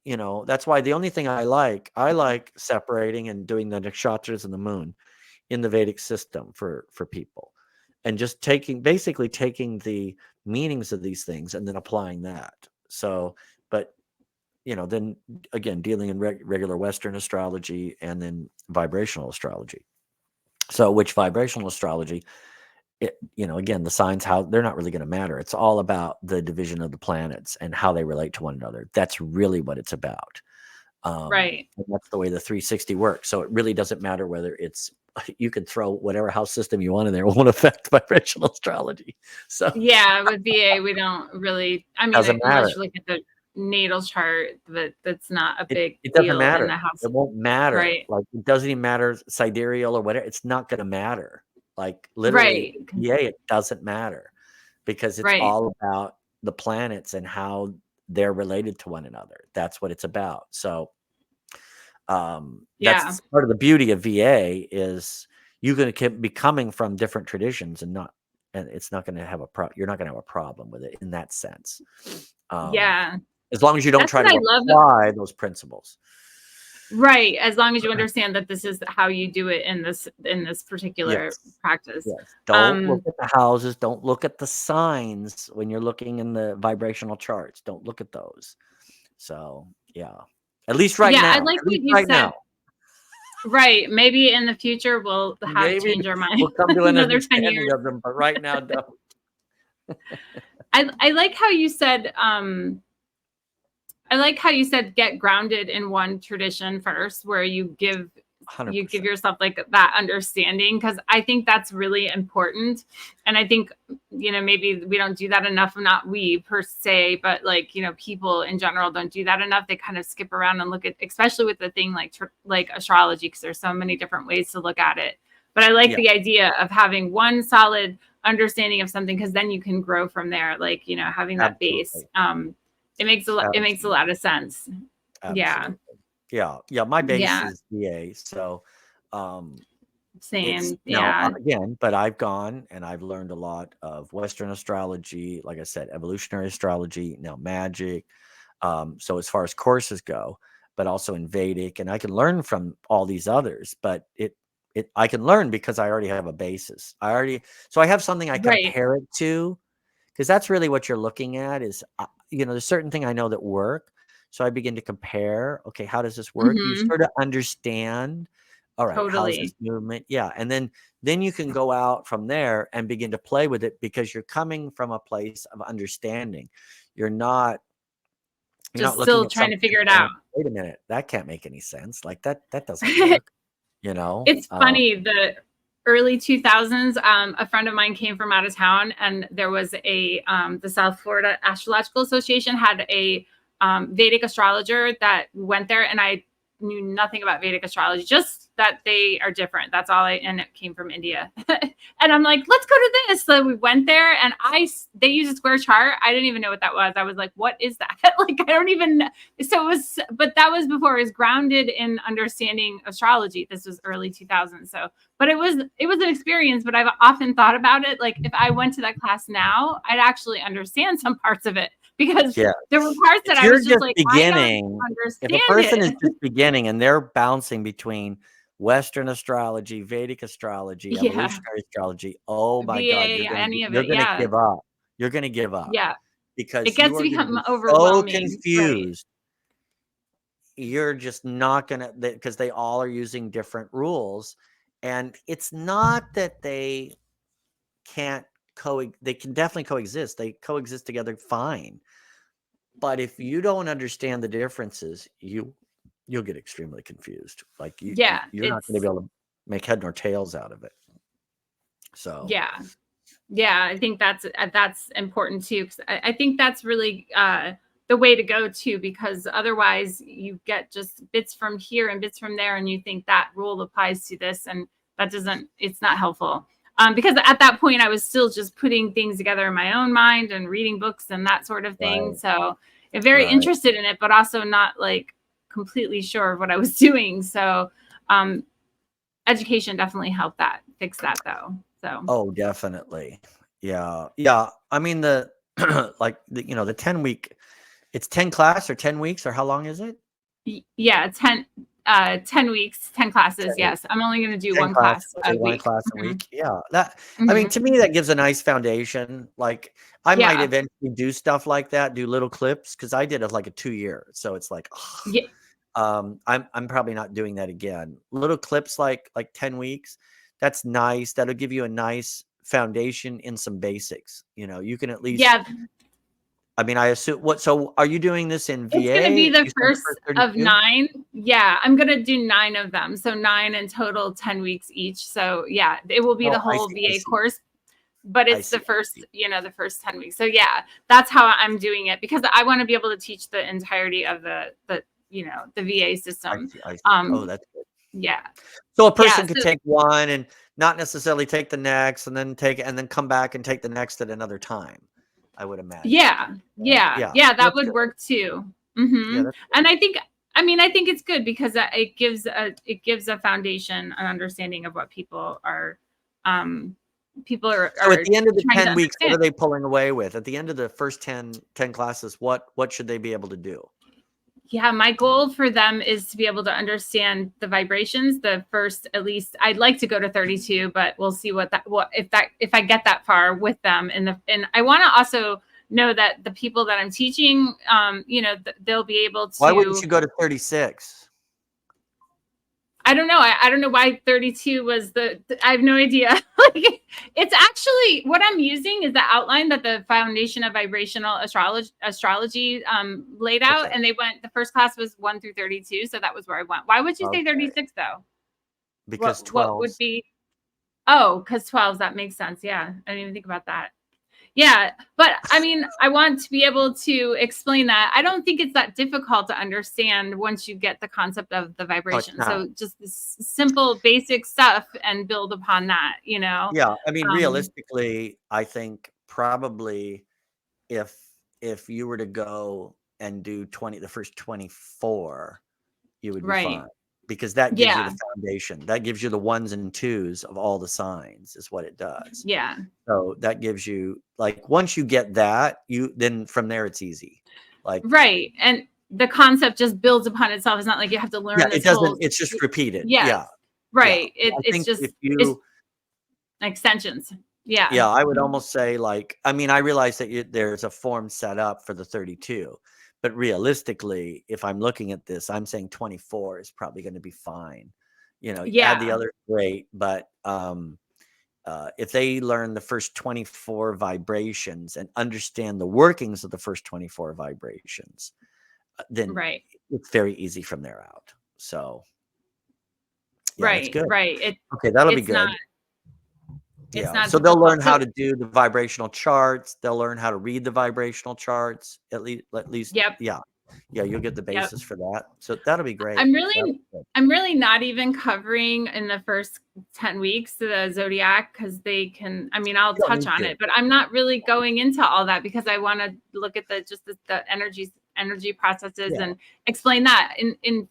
Speaker 2: that's why the only thing I like separating and doing the nakshatras and the moon in the Vedic system for people, and just basically taking the meanings of these things and then applying that. So, but then again, dealing in regular Western astrology and then vibrational astrology. So, which vibrational astrology, again, the signs, how they're not really going to matter. It's all about the division of the planets and how they relate to one another. That's really what it's about.
Speaker 1: Right.
Speaker 2: And that's the way the 360 works. So it really doesn't matter whether you can throw whatever house system you want in there. It won't affect vibrational astrology. So
Speaker 1: Yeah, with VA, we don't really, I
Speaker 2: it
Speaker 1: mean,
Speaker 2: doesn't
Speaker 1: unless
Speaker 2: matter.
Speaker 1: you look at the natal chart, but that's not a
Speaker 2: It,
Speaker 1: big
Speaker 2: it doesn't
Speaker 1: deal in
Speaker 2: matter.
Speaker 1: the house.
Speaker 2: It won't matter.
Speaker 1: Right.
Speaker 2: Like it doesn't even matter sidereal or whatever. It's not going to matter. Like literally,
Speaker 1: Right.
Speaker 2: VA, it doesn't matter because it's
Speaker 1: Right.
Speaker 2: all about the planets and how they're related to one another. That's what it's about. So
Speaker 1: Yeah.
Speaker 2: that's part of the beauty of VA is you're going to be coming from different traditions and it's not going to have you're not going to have a problem with it in that sense. Um,
Speaker 1: Yeah.
Speaker 2: as long as you don't
Speaker 1: That's
Speaker 2: try
Speaker 1: what
Speaker 2: to
Speaker 1: I love.
Speaker 2: apply those principles.
Speaker 1: Right. As long as you understand that this is how you do it in this particular
Speaker 2: Yes.
Speaker 1: practice.
Speaker 2: Yes. Don't look at the houses. Don't look at the signs when you're looking in the vibrational charts. Don't look at those. So yeah, at least right
Speaker 1: Yeah, I
Speaker 2: now.
Speaker 1: like
Speaker 2: At
Speaker 1: what
Speaker 2: least
Speaker 1: you
Speaker 2: right
Speaker 1: said.
Speaker 2: now.
Speaker 1: Maybe in the future we'll have
Speaker 2: Maybe
Speaker 1: change our mind.
Speaker 2: we'll come to an
Speaker 1: Another 10
Speaker 2: understanding
Speaker 1: years.
Speaker 2: of them, but right now, don't.
Speaker 1: I like how you said I like how you said get grounded in one tradition first, where you give
Speaker 2: 100%.
Speaker 1: yourself like that understanding, because I think that's really important. And I think, maybe we don't do that enough, not we per se, but like, people in general don't do that enough. They kind of skip around and look at, especially with the thing like astrology, because there's so many different ways to look at it. But I like the idea of having one solid understanding of something, because then you can grow from there. Like, you know, having that base. It makes a lot of sense.
Speaker 2: Absolutely. Yeah. My base
Speaker 1: Yeah.
Speaker 2: is VA, so it's
Speaker 1: Same.
Speaker 2: now
Speaker 1: Yeah.
Speaker 2: again, but I've gone and I've learned a lot of Western astrology, like I said, evolutionary astrology, now magic. So as far as courses go, but also in Vedic, and I can learn from all these others, but I can learn because I already have a basis. So I have something I
Speaker 1: Right.
Speaker 2: compare it to, because that's really what you're looking at is, there's certain thing I know that work. So I begin to compare, okay, how does this work? You
Speaker 1: Mm-hmm.
Speaker 2: sort of understand, all right, how's this
Speaker 1: Totally.
Speaker 2: movement? Yeah. And then you can go out from there and begin to play with it, because you're coming from a place of understanding. You're not
Speaker 1: Just
Speaker 2: looking
Speaker 1: still
Speaker 2: at
Speaker 1: trying to
Speaker 2: something and
Speaker 1: figure it
Speaker 2: going,
Speaker 1: out.
Speaker 2: wait a minute, that can't make any sense. Like that doesn't work, you know?
Speaker 1: It's funny, the early 2000s, a friend of mine came from out of town, and there was the South Florida Astrological Association had a Vedic astrologer that went there, and I knew nothing about Vedic astrology, just that they are different. That's all and it came from India. And I'm like, let's go to this. So we went there, and they used a square chart. I didn't even know what that was. I was like, what is that? Like, I don't even know. So it was, but that was before it was grounded in understanding astrology. This was early 2000s. So, but it was an experience. But I've often thought about it. Like, if I went to that class now, I'd actually understand some parts of it, because
Speaker 2: Yeah.
Speaker 1: there were parts that
Speaker 2: If
Speaker 1: I
Speaker 2: you're
Speaker 1: was just
Speaker 2: just
Speaker 1: like, I don't
Speaker 2: beginning, if a
Speaker 1: understand
Speaker 2: person is
Speaker 1: it.
Speaker 2: just beginning and they're bouncing between Western astrology, Vedic astrology,
Speaker 1: Yeah.
Speaker 2: evolutionary astrology, oh my God,
Speaker 1: VA, any of
Speaker 2: you're
Speaker 1: it.
Speaker 2: gonna
Speaker 1: Yeah.
Speaker 2: give up. You're gonna give up,
Speaker 1: Yeah. It
Speaker 2: because you
Speaker 1: gets to
Speaker 2: are gonna
Speaker 1: become
Speaker 2: be so
Speaker 1: overwhelming. Right.
Speaker 2: confused. You're just not gonna, because they all are using different rules. And it's not that they can't they can definitely coexist. They coexist together fine. But if you don't understand the differences, you'll get extremely confused. Like
Speaker 1: Yeah.
Speaker 2: you're not going to be able to make head nor tails out of it. So
Speaker 1: Yeah. Yeah. I think that's important too. 'Cause I think that's really the way to go too, because otherwise you get just bits from here and bits from there, and you think that rule applies to this, and it's not helpful. Because at that point I was still just putting things together in my own mind and reading books and that sort of thing.
Speaker 2: right,
Speaker 1: So I'm very
Speaker 2: right.
Speaker 1: interested in it, but also not like completely sure of what I was doing. So education definitely helped fix that though. So
Speaker 2: Oh, definitely. Yeah. Yeah. I mean like the 10-week, it's 10 class or 10 weeks, or how long is it?
Speaker 1: Yeah, 10 weeks, 10 classes.
Speaker 2: 10 weeks.
Speaker 1: Yes. I'm only going to do
Speaker 2: 10
Speaker 1: one
Speaker 2: class,
Speaker 1: class
Speaker 2: okay,
Speaker 1: a
Speaker 2: one
Speaker 1: week.
Speaker 2: class a
Speaker 1: Mhm.
Speaker 2: week. Yeah. I mean,
Speaker 1: Mhm.
Speaker 2: to me, that gives a nice foundation. Like, I might
Speaker 1: Yeah.
Speaker 2: eventually do stuff like that, do little clips, because I did it like a 2 year. So it's like,
Speaker 1: Yeah.
Speaker 2: I'm probably not doing that again. Little clips like 10 weeks. That's nice. That'll give you a nice foundation in some basics. You can at least,
Speaker 1: Yeah.
Speaker 2: I mean, I assume so are you doing this in
Speaker 1: It's going to be
Speaker 2: VA?
Speaker 1: the
Speaker 2: You said the
Speaker 1: first
Speaker 2: first
Speaker 1: of
Speaker 2: 32?
Speaker 1: 9. Yeah. I'm going to do 9 of them. So 9 in total, 10 weeks each. So yeah, it will be
Speaker 2: Oh,
Speaker 1: the
Speaker 2: I
Speaker 1: whole
Speaker 2: see. I
Speaker 1: VA
Speaker 2: see.
Speaker 1: course, but
Speaker 2: I
Speaker 1: it's
Speaker 2: see.
Speaker 1: the
Speaker 2: I
Speaker 1: first,
Speaker 2: see.
Speaker 1: the first 10 weeks. So yeah, that's how I'm doing it, because I want to be able to teach the entirety of the VA
Speaker 2: I
Speaker 1: system.
Speaker 2: see. I see. Oh,
Speaker 1: Um,
Speaker 2: that's good.
Speaker 1: yeah.
Speaker 2: So a
Speaker 1: Yeah.
Speaker 2: person could
Speaker 1: So
Speaker 2: take one and not necessarily take the next, and then come back and take the next at another time, I would imagine.
Speaker 1: yeah, yeah,
Speaker 2: Yeah,
Speaker 1: yeah, that
Speaker 2: that's
Speaker 1: would
Speaker 2: good.
Speaker 1: work too.
Speaker 2: Yeah,
Speaker 1: And
Speaker 2: that's good.
Speaker 1: I think it's good, because it gives a foundation, an understanding of what um, people
Speaker 2: So at
Speaker 1: are
Speaker 2: the end of the
Speaker 1: trying to
Speaker 2: 10 weeks, what
Speaker 1: understand.
Speaker 2: are they pulling away with? At the end of the first 10 classes, what should they be able to do?
Speaker 1: Yeah, my goal for them is to be able to understand the vibrations. The first, at least, I'd like to go to 32, but we'll see if I get that far with them. And I want to also know that the people that I'm teaching, they'll be able
Speaker 2: Why wouldn't
Speaker 1: to.
Speaker 2: you go to 36?
Speaker 1: I don't know. I don't know why 32 was I have no idea. Like, it's actually, what I'm using is the outline that the Foundation of Vibrational Astrology laid out.
Speaker 2: Okay.
Speaker 1: And the first class was 1 through 32. So that was where I went. Why would you say
Speaker 2: Okay.
Speaker 1: 36 though?
Speaker 2: Because
Speaker 1: What would
Speaker 2: 12s.
Speaker 1: be, oh, because 12s, that makes sense. Yeah. I didn't even think about that. Yeah, but I mean, I want to be able to explain that. I don't think it's that difficult to understand once you get the concept of the
Speaker 2: Oh, it's
Speaker 1: vibration.
Speaker 2: not.
Speaker 1: So just this simple, basic stuff and build upon that, you know?
Speaker 2: Yeah, I mean,
Speaker 1: Um,
Speaker 2: realistically, I think probably if you were to go and do the first 24, you would be
Speaker 1: right.
Speaker 2: fine because that gives you
Speaker 1: Yeah.
Speaker 2: the foundation. That gives you the ones and twos of all the signs is what it does.
Speaker 1: Yeah.
Speaker 2: So that gives you like once you get that, then from there it's easy. Like
Speaker 1: Right. And the concept just builds upon itself. It's not like you have to
Speaker 2: yeah,
Speaker 1: learn
Speaker 2: it
Speaker 1: this
Speaker 2: doesn't.
Speaker 1: whole,
Speaker 2: It's just repeated.
Speaker 1: yes.
Speaker 2: Yeah, yeah.
Speaker 1: Right.
Speaker 2: I
Speaker 1: It's
Speaker 2: think
Speaker 1: just,
Speaker 2: if
Speaker 1: it's
Speaker 2: you
Speaker 1: extensions. Yeah.
Speaker 2: yeah, I would almost say like, I mean, I realize that there's a form set up for the 32, but realistically, if I'm looking at this, I'm saying 24 is probably going to be fine. Add the
Speaker 1: Yeah.
Speaker 2: other great, but if they learn the first 24 vibrations and understand the workings of the first 24 vibrations, then
Speaker 1: Right.
Speaker 2: it's very easy from there out. So yeah, that's
Speaker 1: Right.
Speaker 2: good.
Speaker 1: Right.
Speaker 2: Okay, that'll be
Speaker 1: It's not,
Speaker 2: good.
Speaker 1: it's
Speaker 2: Yeah,
Speaker 1: not
Speaker 2: so they'll learn
Speaker 1: difficult.
Speaker 2: how
Speaker 1: So,
Speaker 2: to do the vibrational charts. They'll learn how to read the vibrational charts. At least,
Speaker 1: yep.
Speaker 2: yeah, yeah. You'll get the
Speaker 1: Yep.
Speaker 2: basis for that. So that'll be great.
Speaker 1: I'm
Speaker 2: That'll
Speaker 1: really
Speaker 2: be good.
Speaker 1: I'm really not even covering in the first 10 weeks the zodiac because they can, I mean, I'll
Speaker 2: You don't
Speaker 1: touch
Speaker 2: need
Speaker 1: on
Speaker 2: to.
Speaker 1: it, but I'm not really going into all that because I want to look at the energy processes
Speaker 2: Yeah,
Speaker 1: and explain that in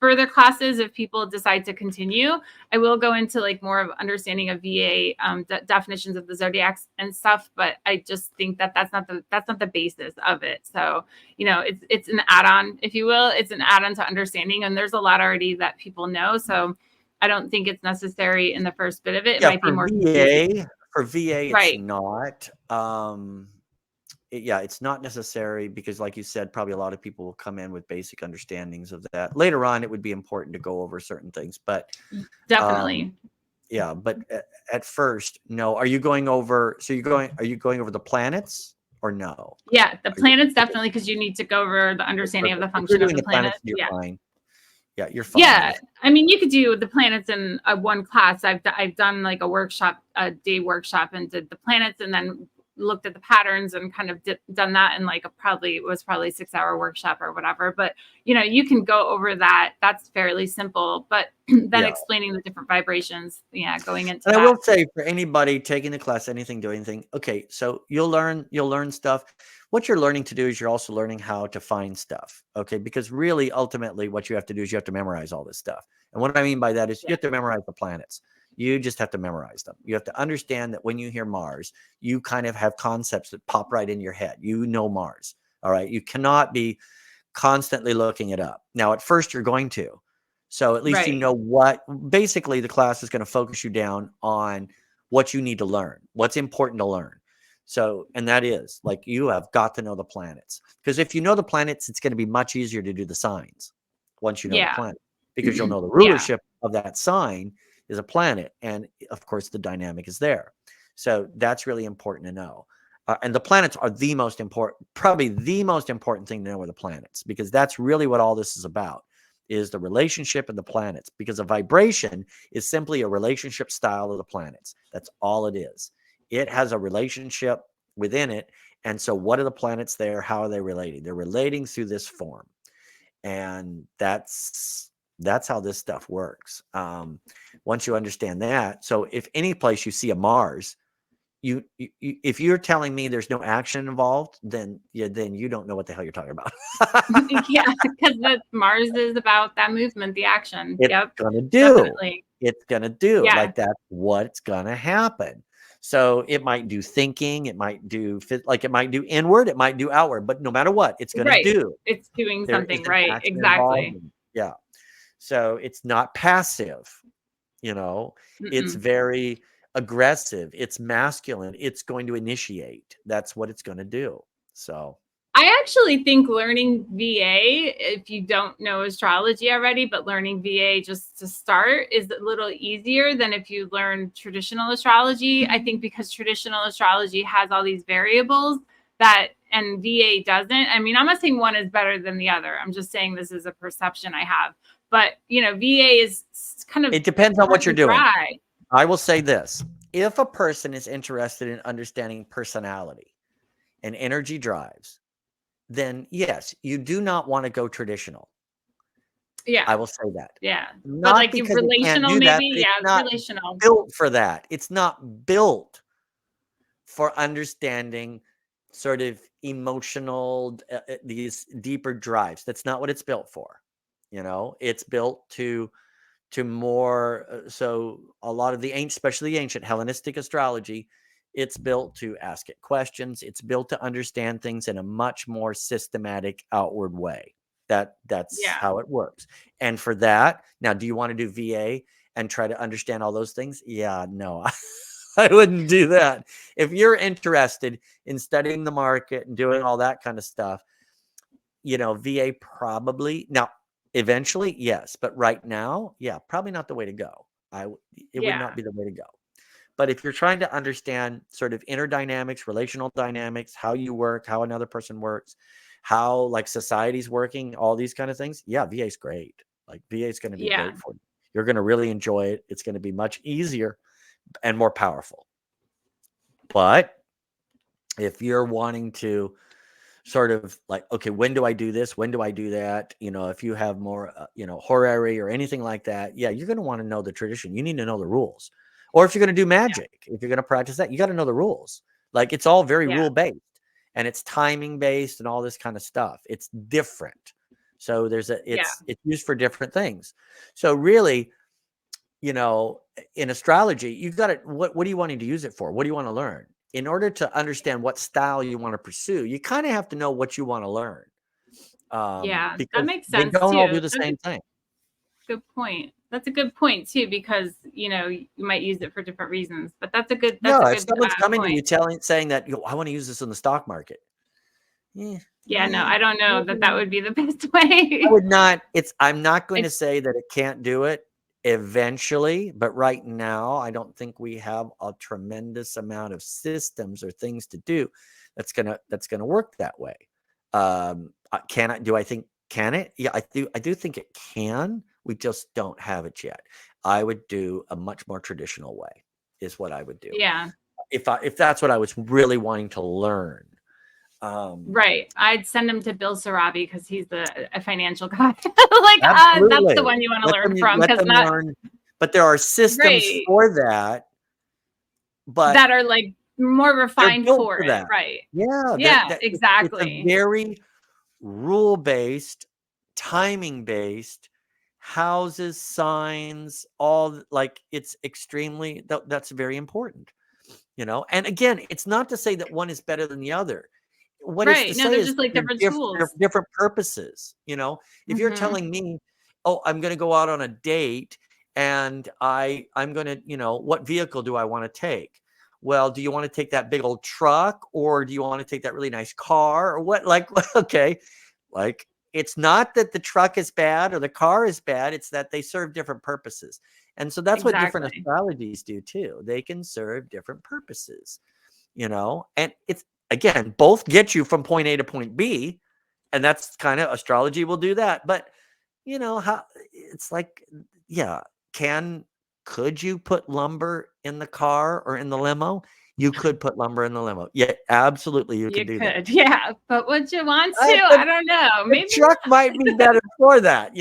Speaker 1: further classes. If people decide to continue, I will go into like more of understanding of VA definitions of the zodiacs and stuff, but I just think that that's not the basis of it. So it's an add-on, if you will. It's an add-on to understanding, and there's a lot already that people know. So I don't think it's necessary in the first bit of it. It
Speaker 2: yeah.
Speaker 1: might be more confusing.
Speaker 2: For VA, it's
Speaker 1: Right.
Speaker 2: not. Yeah, it's not necessary because, like you said, probably a lot of people will come in with basic understandings of that. Later on, it would be important to go over certain things, but um,
Speaker 1: Definitely.
Speaker 2: yeah. But at first, no. Are you going over? So you're going? Are you going over the planets or no?
Speaker 1: Yeah, the
Speaker 2: Are you,
Speaker 1: planets
Speaker 2: okay,
Speaker 1: definitely, because you need to go over the
Speaker 2: okay,
Speaker 1: understanding of
Speaker 2: perfect.
Speaker 1: the
Speaker 2: If you're
Speaker 1: function of
Speaker 2: doing
Speaker 1: the
Speaker 2: the planets,
Speaker 1: planets.
Speaker 2: you're
Speaker 1: Yeah.
Speaker 2: fine. Yeah, you're fine
Speaker 1: Yeah,
Speaker 2: with.
Speaker 1: I mean, you could do the planets in one class. I've done like a workshop, a day workshop, and did the planets, and then looked at the patterns and kind of done that in like it was probably 6 hour workshop or whatever. But you can go over that. That's fairly simple. But then
Speaker 2: Yeah.
Speaker 1: explaining the different vibrations, yeah, going into
Speaker 2: And I
Speaker 1: that.
Speaker 2: will say for anybody taking the class, anything, do anything. Okay, so you'll learn stuff. What you're learning to do is you're also learning how to find stuff. Okay, because really, ultimately, what you have to do is you have to memorize all this stuff. And what I mean by that is you
Speaker 1: Yeah.
Speaker 2: have to memorize the planets. You just have to memorize them. You have to understand that when you hear Mars, you kind of have concepts that pop right in your head. You know Mars. All right. You cannot be constantly looking it up. Now, at first, you're going to. So at least you
Speaker 1: Right.
Speaker 2: know what basically the class is going to focus you down on what you need to learn, what's important to learn. So, and that is like you have got to know the planets because if you know the planets, it's going to be much easier to do the signs once you know the
Speaker 1: Yeah.
Speaker 2: planet because you'll know the
Speaker 1: Yeah.
Speaker 2: rulership of that sign is a planet. And of course, the dynamic is there. So that's really important to know. And the planets are the most important, probably the most important thing to know are the planets because that's really what all this is about is the relationship of the planets because a vibration is simply a relationship style of the planets. That's all it is. It has a relationship within it. And so what are the planets there? How are they relating? They're relating through this form. And that's how this stuff works. Once you understand that. So if any place you see a Mars, if you're telling me there's no action involved, then you don't know what the hell you're talking about.
Speaker 1: Yeah, because the Mars is about that movement, the action.
Speaker 2: It's
Speaker 1: Yep.
Speaker 2: gonna do.
Speaker 1: Definitely.
Speaker 2: It's gonna do.
Speaker 1: Yeah.
Speaker 2: Like, that's what's gonna happen. So, it might do thinking, it might do it might do inward, it might do outward, but no matter what, it's gonna
Speaker 1: Right.
Speaker 2: do.
Speaker 1: It's doing
Speaker 2: There is
Speaker 1: something,
Speaker 2: an
Speaker 1: right.
Speaker 2: action involved
Speaker 1: Exactly.
Speaker 2: yeah. So, it's not passive, it's
Speaker 1: Mm-mm.
Speaker 2: very aggressive, it's masculine, it's going to initiate. That's what it's gonna do. So
Speaker 1: I actually think learning VA, if you don't know astrology already, but learning VA just to start is a little easier than if you learn traditional astrology. I think because traditional astrology has all these variables and VA doesn't. I mean, I'm not saying one is better than the other. I'm just saying this is a perception I have. But, VA is kind of
Speaker 2: it depends on
Speaker 1: cut
Speaker 2: what you're
Speaker 1: and
Speaker 2: doing.
Speaker 1: dry.
Speaker 2: I will say this. if a person is interested in understanding personality and energy drives, then yes, you do not want to go traditional.
Speaker 1: Yeah.
Speaker 2: I will say that.
Speaker 1: Yeah. But
Speaker 2: Not
Speaker 1: like
Speaker 2: because it can't
Speaker 1: relational,
Speaker 2: do that,
Speaker 1: maybe.
Speaker 2: but it's
Speaker 1: Yeah.
Speaker 2: not
Speaker 1: Relational.
Speaker 2: built for that. It's not built for understanding sort of emotional, these deeper drives. That's not what it's built for. It's built to more. So a lot of the ancient, especially the ancient Hellenistic astrology, it's built to ask it questions. It's built to understand things in a much more systematic, outward way. That's
Speaker 1: Yeah.
Speaker 2: how it works. And for that, now, do you want to do VA and try to understand all those things? Yeah, no, I wouldn't do that. If you're interested in studying the market and doing all that kind of stuff, VA probably now. Eventually, yes, but right now, yeah, probably not the way to go. It would not
Speaker 1: Yeah.
Speaker 2: be the way to go. But if you're trying to understand sort of inner dynamics, relational dynamics, how you work, how another person works, how like society's working, all these kind of things, yeah, VA is great. Like VA is going to be
Speaker 1: Yeah.
Speaker 2: great for you. You're going to really enjoy it. It's going to be much easier and more powerful. But if you're wanting to sort of like, okay, when do I do this? When do I do that? If you have more, horary or anything like that, yeah, you're going to want to know the tradition. You need to know the rules. Or if you're going to do magic, if you're going to practice that, you got to know the rules. Like it's all very
Speaker 1: Yeah.
Speaker 2: rule based and it's timing based and all this kind of stuff. It's different. So
Speaker 1: Yeah.
Speaker 2: it's used for different things. So really, in astrology, you've got it. What are you wanting to use it for? What do you want to learn? In order to understand what style you want to pursue, you kind of have to know what you want to learn,
Speaker 1: Yeah. That
Speaker 2: because
Speaker 1: makes
Speaker 2: they
Speaker 1: sense
Speaker 2: don't all
Speaker 1: too.
Speaker 2: do the
Speaker 1: That's a
Speaker 2: same thing.
Speaker 1: good point. That's a good point too, because you might use it for different reasons. But
Speaker 2: No,
Speaker 1: that's a
Speaker 2: if
Speaker 1: good
Speaker 2: someone's coming to
Speaker 1: point.
Speaker 2: you saying that, I want to use this in the stock market. Yeah,
Speaker 1: Yeah, no,
Speaker 2: yeah,
Speaker 1: I don't know that would be the best
Speaker 2: I
Speaker 1: way.
Speaker 2: would not. I'm not going to
Speaker 1: It's
Speaker 2: say that it can't do it eventually, but right now, I don't think we have a tremendous amount of systems or things to do that's gonna work that way. Can I? Do I think can it? Yeah, I do think it can. We just don't have it yet. I would do a much more traditional way. Is what I would do
Speaker 1: yeah,
Speaker 2: if that's what I was really wanting to learn. Um,
Speaker 1: right. I'd send him to Bill Sarabi because he's a financial guy. That's the
Speaker 2: Absolutely.
Speaker 1: one you want to learn from
Speaker 2: Let
Speaker 1: because
Speaker 2: them
Speaker 1: not
Speaker 2: learn, but there are systems
Speaker 1: right
Speaker 2: for that, but
Speaker 1: that are like more
Speaker 2: they're
Speaker 1: refined
Speaker 2: built
Speaker 1: for
Speaker 2: for
Speaker 1: it.
Speaker 2: that.
Speaker 1: Right.
Speaker 2: Yeah,
Speaker 1: Yeah,
Speaker 2: it's a
Speaker 1: exactly.
Speaker 2: very rule-based, timing-based, houses, signs, like it's extremely that's very important. And again, it's not to say that one is better than the other. What it's to
Speaker 1: Right. No,
Speaker 2: say
Speaker 1: they're
Speaker 2: is
Speaker 1: just like different
Speaker 2: they're
Speaker 1: tools.
Speaker 2: different purposes. If you're
Speaker 1: Hmm.
Speaker 2: telling me, oh, I'm going to go out on a date and I'm going to, what vehicle do I want to take? Well, do you want to take that big old truck or do you want to take that really nice car or what? Like, okay, like it's not that the truck is bad or the car is bad. It's that they serve different purposes. And so that's what different
Speaker 1: Exactly.
Speaker 2: astrologies do too. They can serve different purposes. And it's again, both get you from point A to point B. And that's kind of astrology will do that. But how it's like, yeah, could you put lumber in the car or in the limo? You could put lumber in the limo. Yeah, absolutely, you could
Speaker 1: You
Speaker 2: do that.
Speaker 1: could. Yeah. But would you want to?
Speaker 2: The
Speaker 1: I don't know.
Speaker 2: the
Speaker 1: Maybe
Speaker 2: truck might be better for that.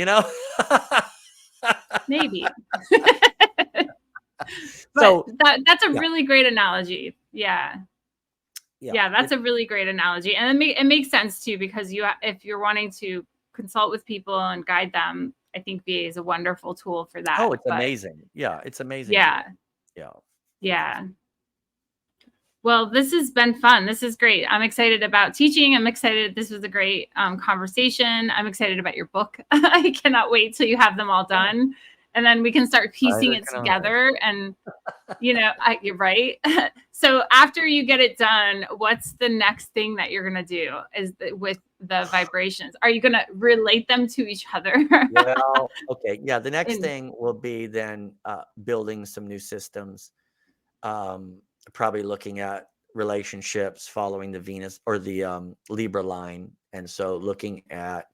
Speaker 1: maybe. But
Speaker 2: So,
Speaker 1: that's a
Speaker 2: yeah,
Speaker 1: really great analogy. Yeah.
Speaker 2: yeah,
Speaker 1: Yeah, that's a really great analogy. And it makes sense too, because if you're wanting to consult with people and guide them, I think VA is a wonderful tool for that.
Speaker 2: it's
Speaker 1: But
Speaker 2: amazing. Yeah, it's amazing
Speaker 1: yeah,
Speaker 2: tool. Yeah.
Speaker 1: yeah. Well, this has been fun. This is great. I'm excited about teaching. I'm excited. This was a great conversation. I'm excited about your book. I cannot wait till you have them all done. And then we can start piecing
Speaker 2: Neither
Speaker 1: it
Speaker 2: can I.
Speaker 1: together. And, you're right. So after you get it done, what's the next thing that you're going to do with the vibrations? Are you going to relate them to each other?
Speaker 2: Well, okay, yeah, the next
Speaker 1: And
Speaker 2: thing will be then, building some new systems, um, probably looking at relationships following the Venus or the, Libra line, and so looking at,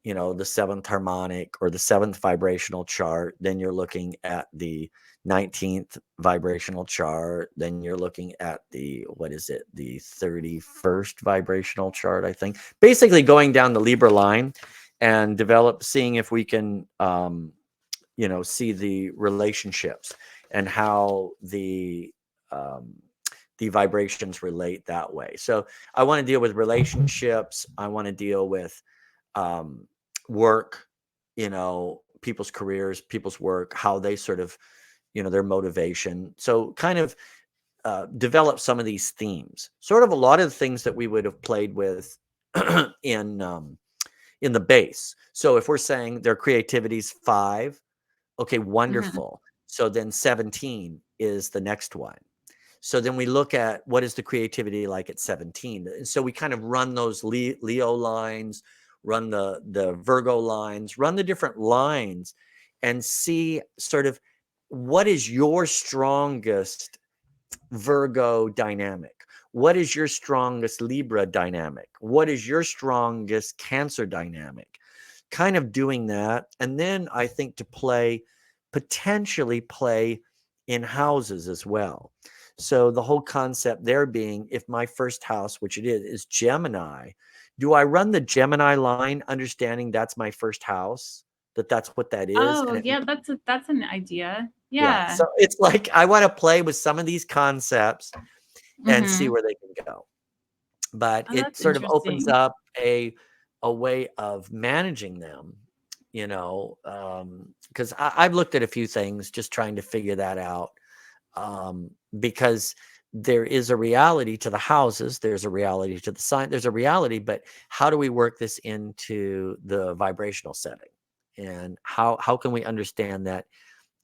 Speaker 2: you know, the seventh harmonic or the seventh vibrational chart, then you're looking at the 19th vibrational chart, then you're looking at the, what is it, the 31st vibrational chart, I think. Basically going down the Libra line and seeing if we can, you know, see the relationships and how the vibrations relate that way. So I want to deal with relationships. I want to deal with work, you know, people's careers, people's work, how they sort of, you know, their motivation. So kind of develop some of these themes, sort of a lot of the things that we would have played with in the base. So if we're saying their creativity's 5, okay,
Speaker 1: Mhm.
Speaker 2: wonderful. So then 17 is the next one. So then we look at what is the creativity like at 17. And so we kind of run those Leo lines, run the Virgo lines, run the different lines and see sort of what is your strongest Virgo dynamic? What is your strongest Libra dynamic? What is your strongest Cancer dynamic? Kind of doing that. And then I think to potentially play in houses as well. So the whole concept there being, if my first house, which it is Gemini, do I run the Gemini line understanding that's my first house, that's what that is?
Speaker 1: Oh,
Speaker 2: And it
Speaker 1: yeah, that's an idea.
Speaker 2: yeah.
Speaker 1: Yeah.
Speaker 2: So it's like I want to play with some of these concepts and see
Speaker 1: Mhm.
Speaker 2: where they can go. But
Speaker 1: Oh,
Speaker 2: it
Speaker 1: that's
Speaker 2: sort of opens
Speaker 1: interesting.
Speaker 2: up a way of managing them, you know, because I've looked at a few things just trying to figure that out. Because there is a reality to the houses, there's a reality to the sign, there's a reality, but how do we work this into the vibrational setting? And how can we understand that,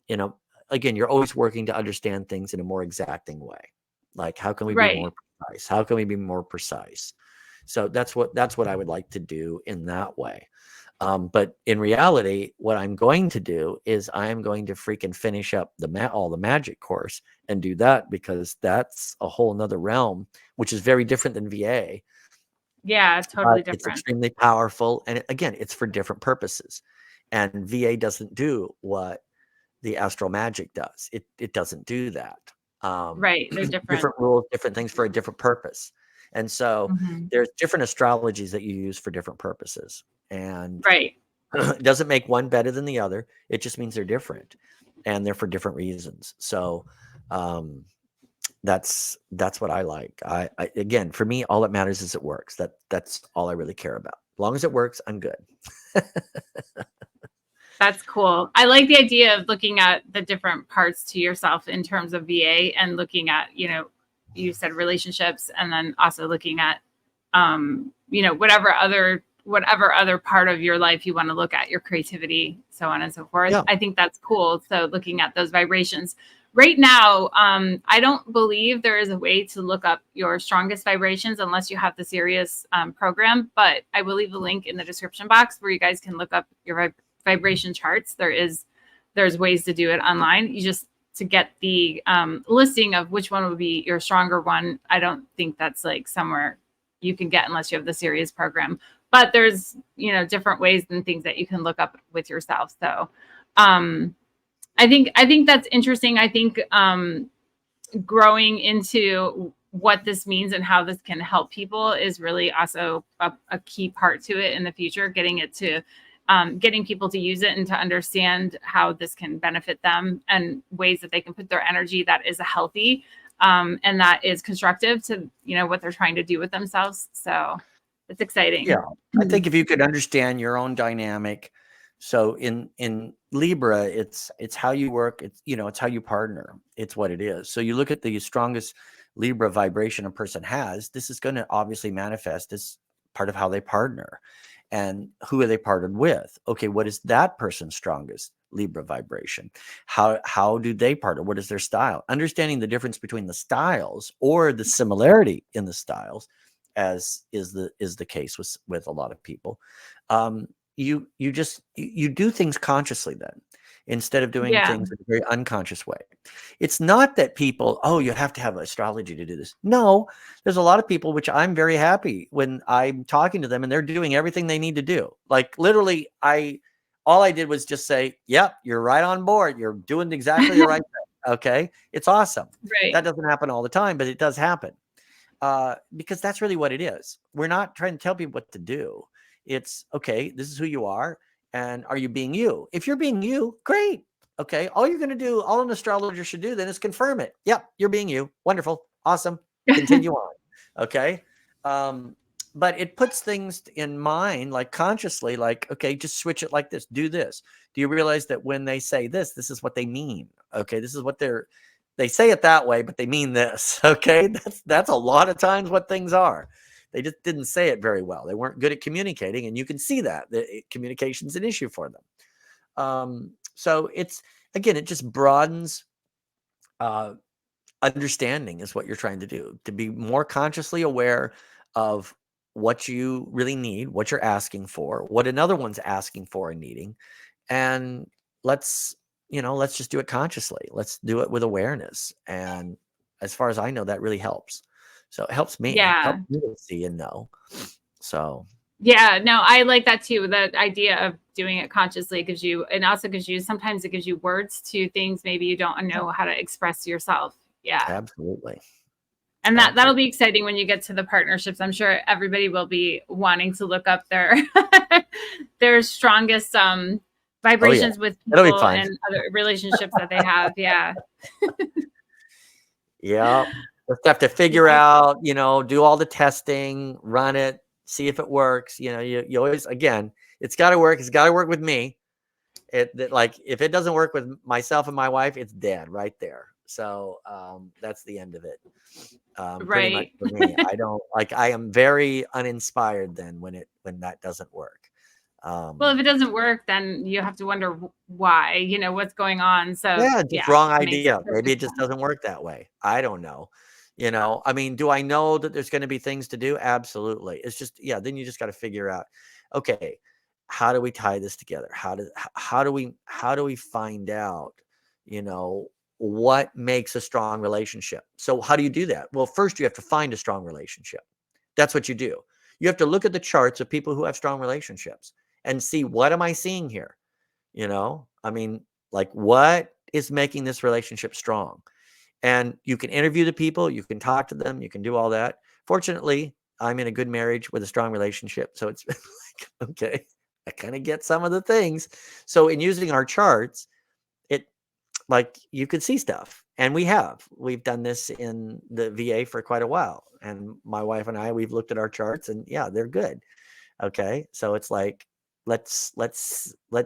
Speaker 2: you know, again, you're always working to understand things in a more exacting way. Like, how can we be more
Speaker 1: Right.
Speaker 2: precise? How can we be more precise? So that's what I would like to do in that way. But in reality, what I'm going to do is I'm going to freaking finish up all the magic course and do that, because that's a whole nother realm, which is very different than VA.
Speaker 1: Yeah,
Speaker 2: But
Speaker 1: totally
Speaker 2: it's
Speaker 1: different.
Speaker 2: extremely powerful, and again, it's for different purposes. And VA doesn't do what the Astral Magic does. It doesn't do that.
Speaker 1: Right, they're different.
Speaker 2: Different rules, different things for a different purpose. And so
Speaker 1: Mhm.
Speaker 2: there's different astrologies that you use for different purposes. And
Speaker 1: Right.
Speaker 2: it doesn't make one better than the other. It just means they're different and they're for different reasons. So um, that's what I like. I again, for me, all that matters is it works. That's all I really care about. As long as it works, I'm good.
Speaker 1: That's cool. I like the idea of looking at the different parts to yourself in terms of VA and looking at, you said relationships, and then also looking at, whatever other part of your life you want to look at, your creativity, so on and so forth.
Speaker 2: Yeah.
Speaker 1: I think that's cool. So looking at those vibrations. Right now, I don't believe there is a way to look up your strongest vibrations unless you have the Sirius program, but I will leave a link in the description box where you guys can look up your vibration charts. There's ways to do it online. You just, to get the listing of which one would be your stronger one, I don't think that's like somewhere you can get unless you have the Sirius program. But there's different ways and things that you can look up with yourself. So I think that's interesting. I think growing into what this means and how this can help people is really also a key part to it in the future. Getting people to use it and to understand how this can benefit them and ways that they can put their energy that is healthy and that is constructive to what they're trying to do with themselves. So it's exciting.
Speaker 2: Yeah. I think if you could understand your own dynamic. So in Libra, it's how you work, it's how you partner. It's what it is. So you look at the strongest Libra vibration a person has, this is going to obviously manifest as part of how they partner. And who are they partnered with? Okay, what is that person's strongest Libra vibration? How do they partner? What is their style? Understanding the difference between the styles or the similarity in the styles, as is the case with a lot of people. You do things consciously then. instead of doing
Speaker 1: Yeah.
Speaker 2: things in a very unconscious way. It's not that people, oh, you have to have astrology to do this. No, there's a lot of people, which I'm very happy when I'm talking to them and they're doing everything they need to do. Like literally, all I did was just say, yep, you're right on board. You're doing exactly the right thing. Okay. It's awesome.
Speaker 1: Right.
Speaker 2: That doesn't happen all the time, but it does happen. Because that's really what it is. We're not trying to tell people what to do. It's okay, this is who you are. And are you being you? If you're being you, great. Okay. All you're going to do, all an astrologer should do then is confirm it. Yep. You're being you. Wonderful. Awesome. Continue on. Okay. But it puts things in mind, like consciously, like, okay, just switch it like this. Do this. Do you realize that when they say this is what they mean? Okay. This is what they say it that way, but they mean this. Okay. That's a lot of times what things are. They just didn't say it very well. They weren't good at communicating, and you can see that communication's an issue for them. So it just broadens understanding is what you're trying to do, to be more consciously aware of what you really need, what you're asking for, what another one's asking for and needing. And let's just do it consciously. Let's do it with awareness. And as far as I know, that really helps. So it helps me, helps me to see and know. So
Speaker 1: yeah, no, I like that too. The idea of doing it consciously gives you, and also sometimes it gives you words to things maybe you don't know how to express yourself. Yeah.
Speaker 2: Absolutely.
Speaker 1: And that'll be exciting when you get to the partnerships. I'm sure everybody will be wanting to look up their their strongest vibrations with people and other relationships that they have. Yeah.
Speaker 2: Yeah. Just have to figure out, do all the testing, run it, see if it works. You always, again, it's got to work. It's got to work with me. Like if it doesn't work with myself and my wife, it's dead right there. So that's the end of it. Pretty much for me. I am very uninspired then when that doesn't work.
Speaker 1: Well, if it doesn't work, then you have to wonder why, what's going on. So
Speaker 2: just wrong idea. Maybe it just doesn't work that way. I don't know. I mean, do I know that there's going to be things to do? Absolutely. It's just, then you just got to figure out, okay, how do we tie this together? How do we find out, what makes a strong relationship? So how do you do that? Well, first you have to find a strong relationship. That's what you do. You have to look at the charts of people who have strong relationships and see, what am I seeing here? I mean, like, what is making this relationship strong? And you can interview the people, you can talk to them, you can do all that. Fortunately, I'm in a good marriage with a strong relationship. So it's like, okay, I kind of get some of the things. So in using our charts, like you could see stuff. And we've done this in the VA for quite a while. And my wife and I, we've looked at our charts and they're good. Okay. So it's like, let's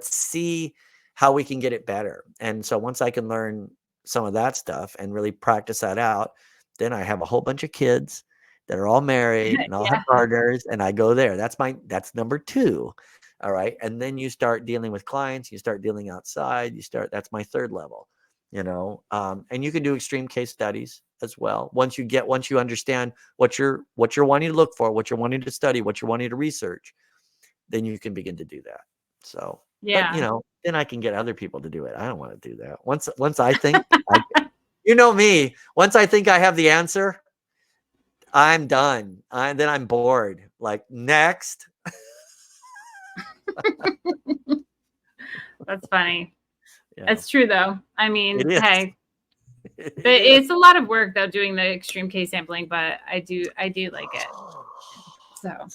Speaker 2: see how we can get it better. And so once I can learn some of that stuff and really practice that out, then I have a whole bunch of kids that are all married and all have partners, and I go there. That's number 2. All right. And then you start dealing with clients, you start dealing outside, that's my 3rd level, and you can do extreme case studies as well. Once you understand what you're wanting to look for, what you're wanting to study, what you're wanting to research, then you can begin to do that. So, but then I can get other people to do it. I don't want to do that. Once I think, me, once I think I have the answer, I'm done. Then I'm bored. Like, next.
Speaker 1: That's funny. It's true though. I mean, hey,
Speaker 2: it's
Speaker 1: a lot of work though doing the extreme case sampling, but I do like it. So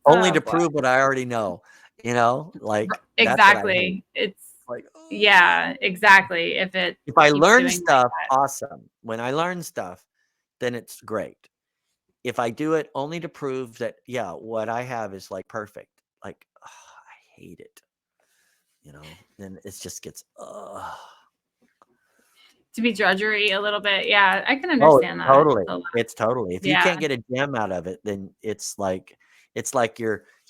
Speaker 2: only to prove what I already know, like
Speaker 1: exactly. It's like, exactly. If
Speaker 2: I learn stuff, awesome. When I learn stuff, then it's great. If I do it only to prove that, what I have is like perfect, like, I hate it, then it just gets,
Speaker 1: to be drudgery a little bit. Yeah, I can understand that.
Speaker 2: Totally. It's totally. If you can't get a gem out of it, then it's like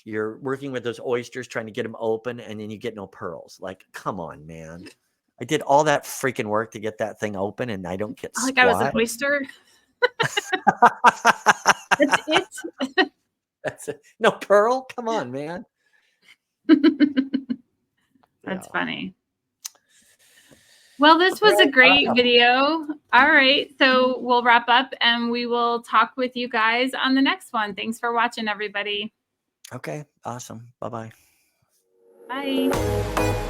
Speaker 2: you're working with those oysters trying to get them open, and then you get no pearls. Like, come on, man. I did all that freaking work to get that thing open, and I don't get squat.
Speaker 1: Like I was an oyster. That's it.
Speaker 2: That's it. No pearl? Come on, man.
Speaker 1: That's
Speaker 2: Yeah.
Speaker 1: funny. Well, this was a great video. All right. So we'll wrap up and we will talk with you guys on the next one. Thanks for watching, everybody.
Speaker 2: Okay. Awesome. Bye-bye.
Speaker 1: Bye.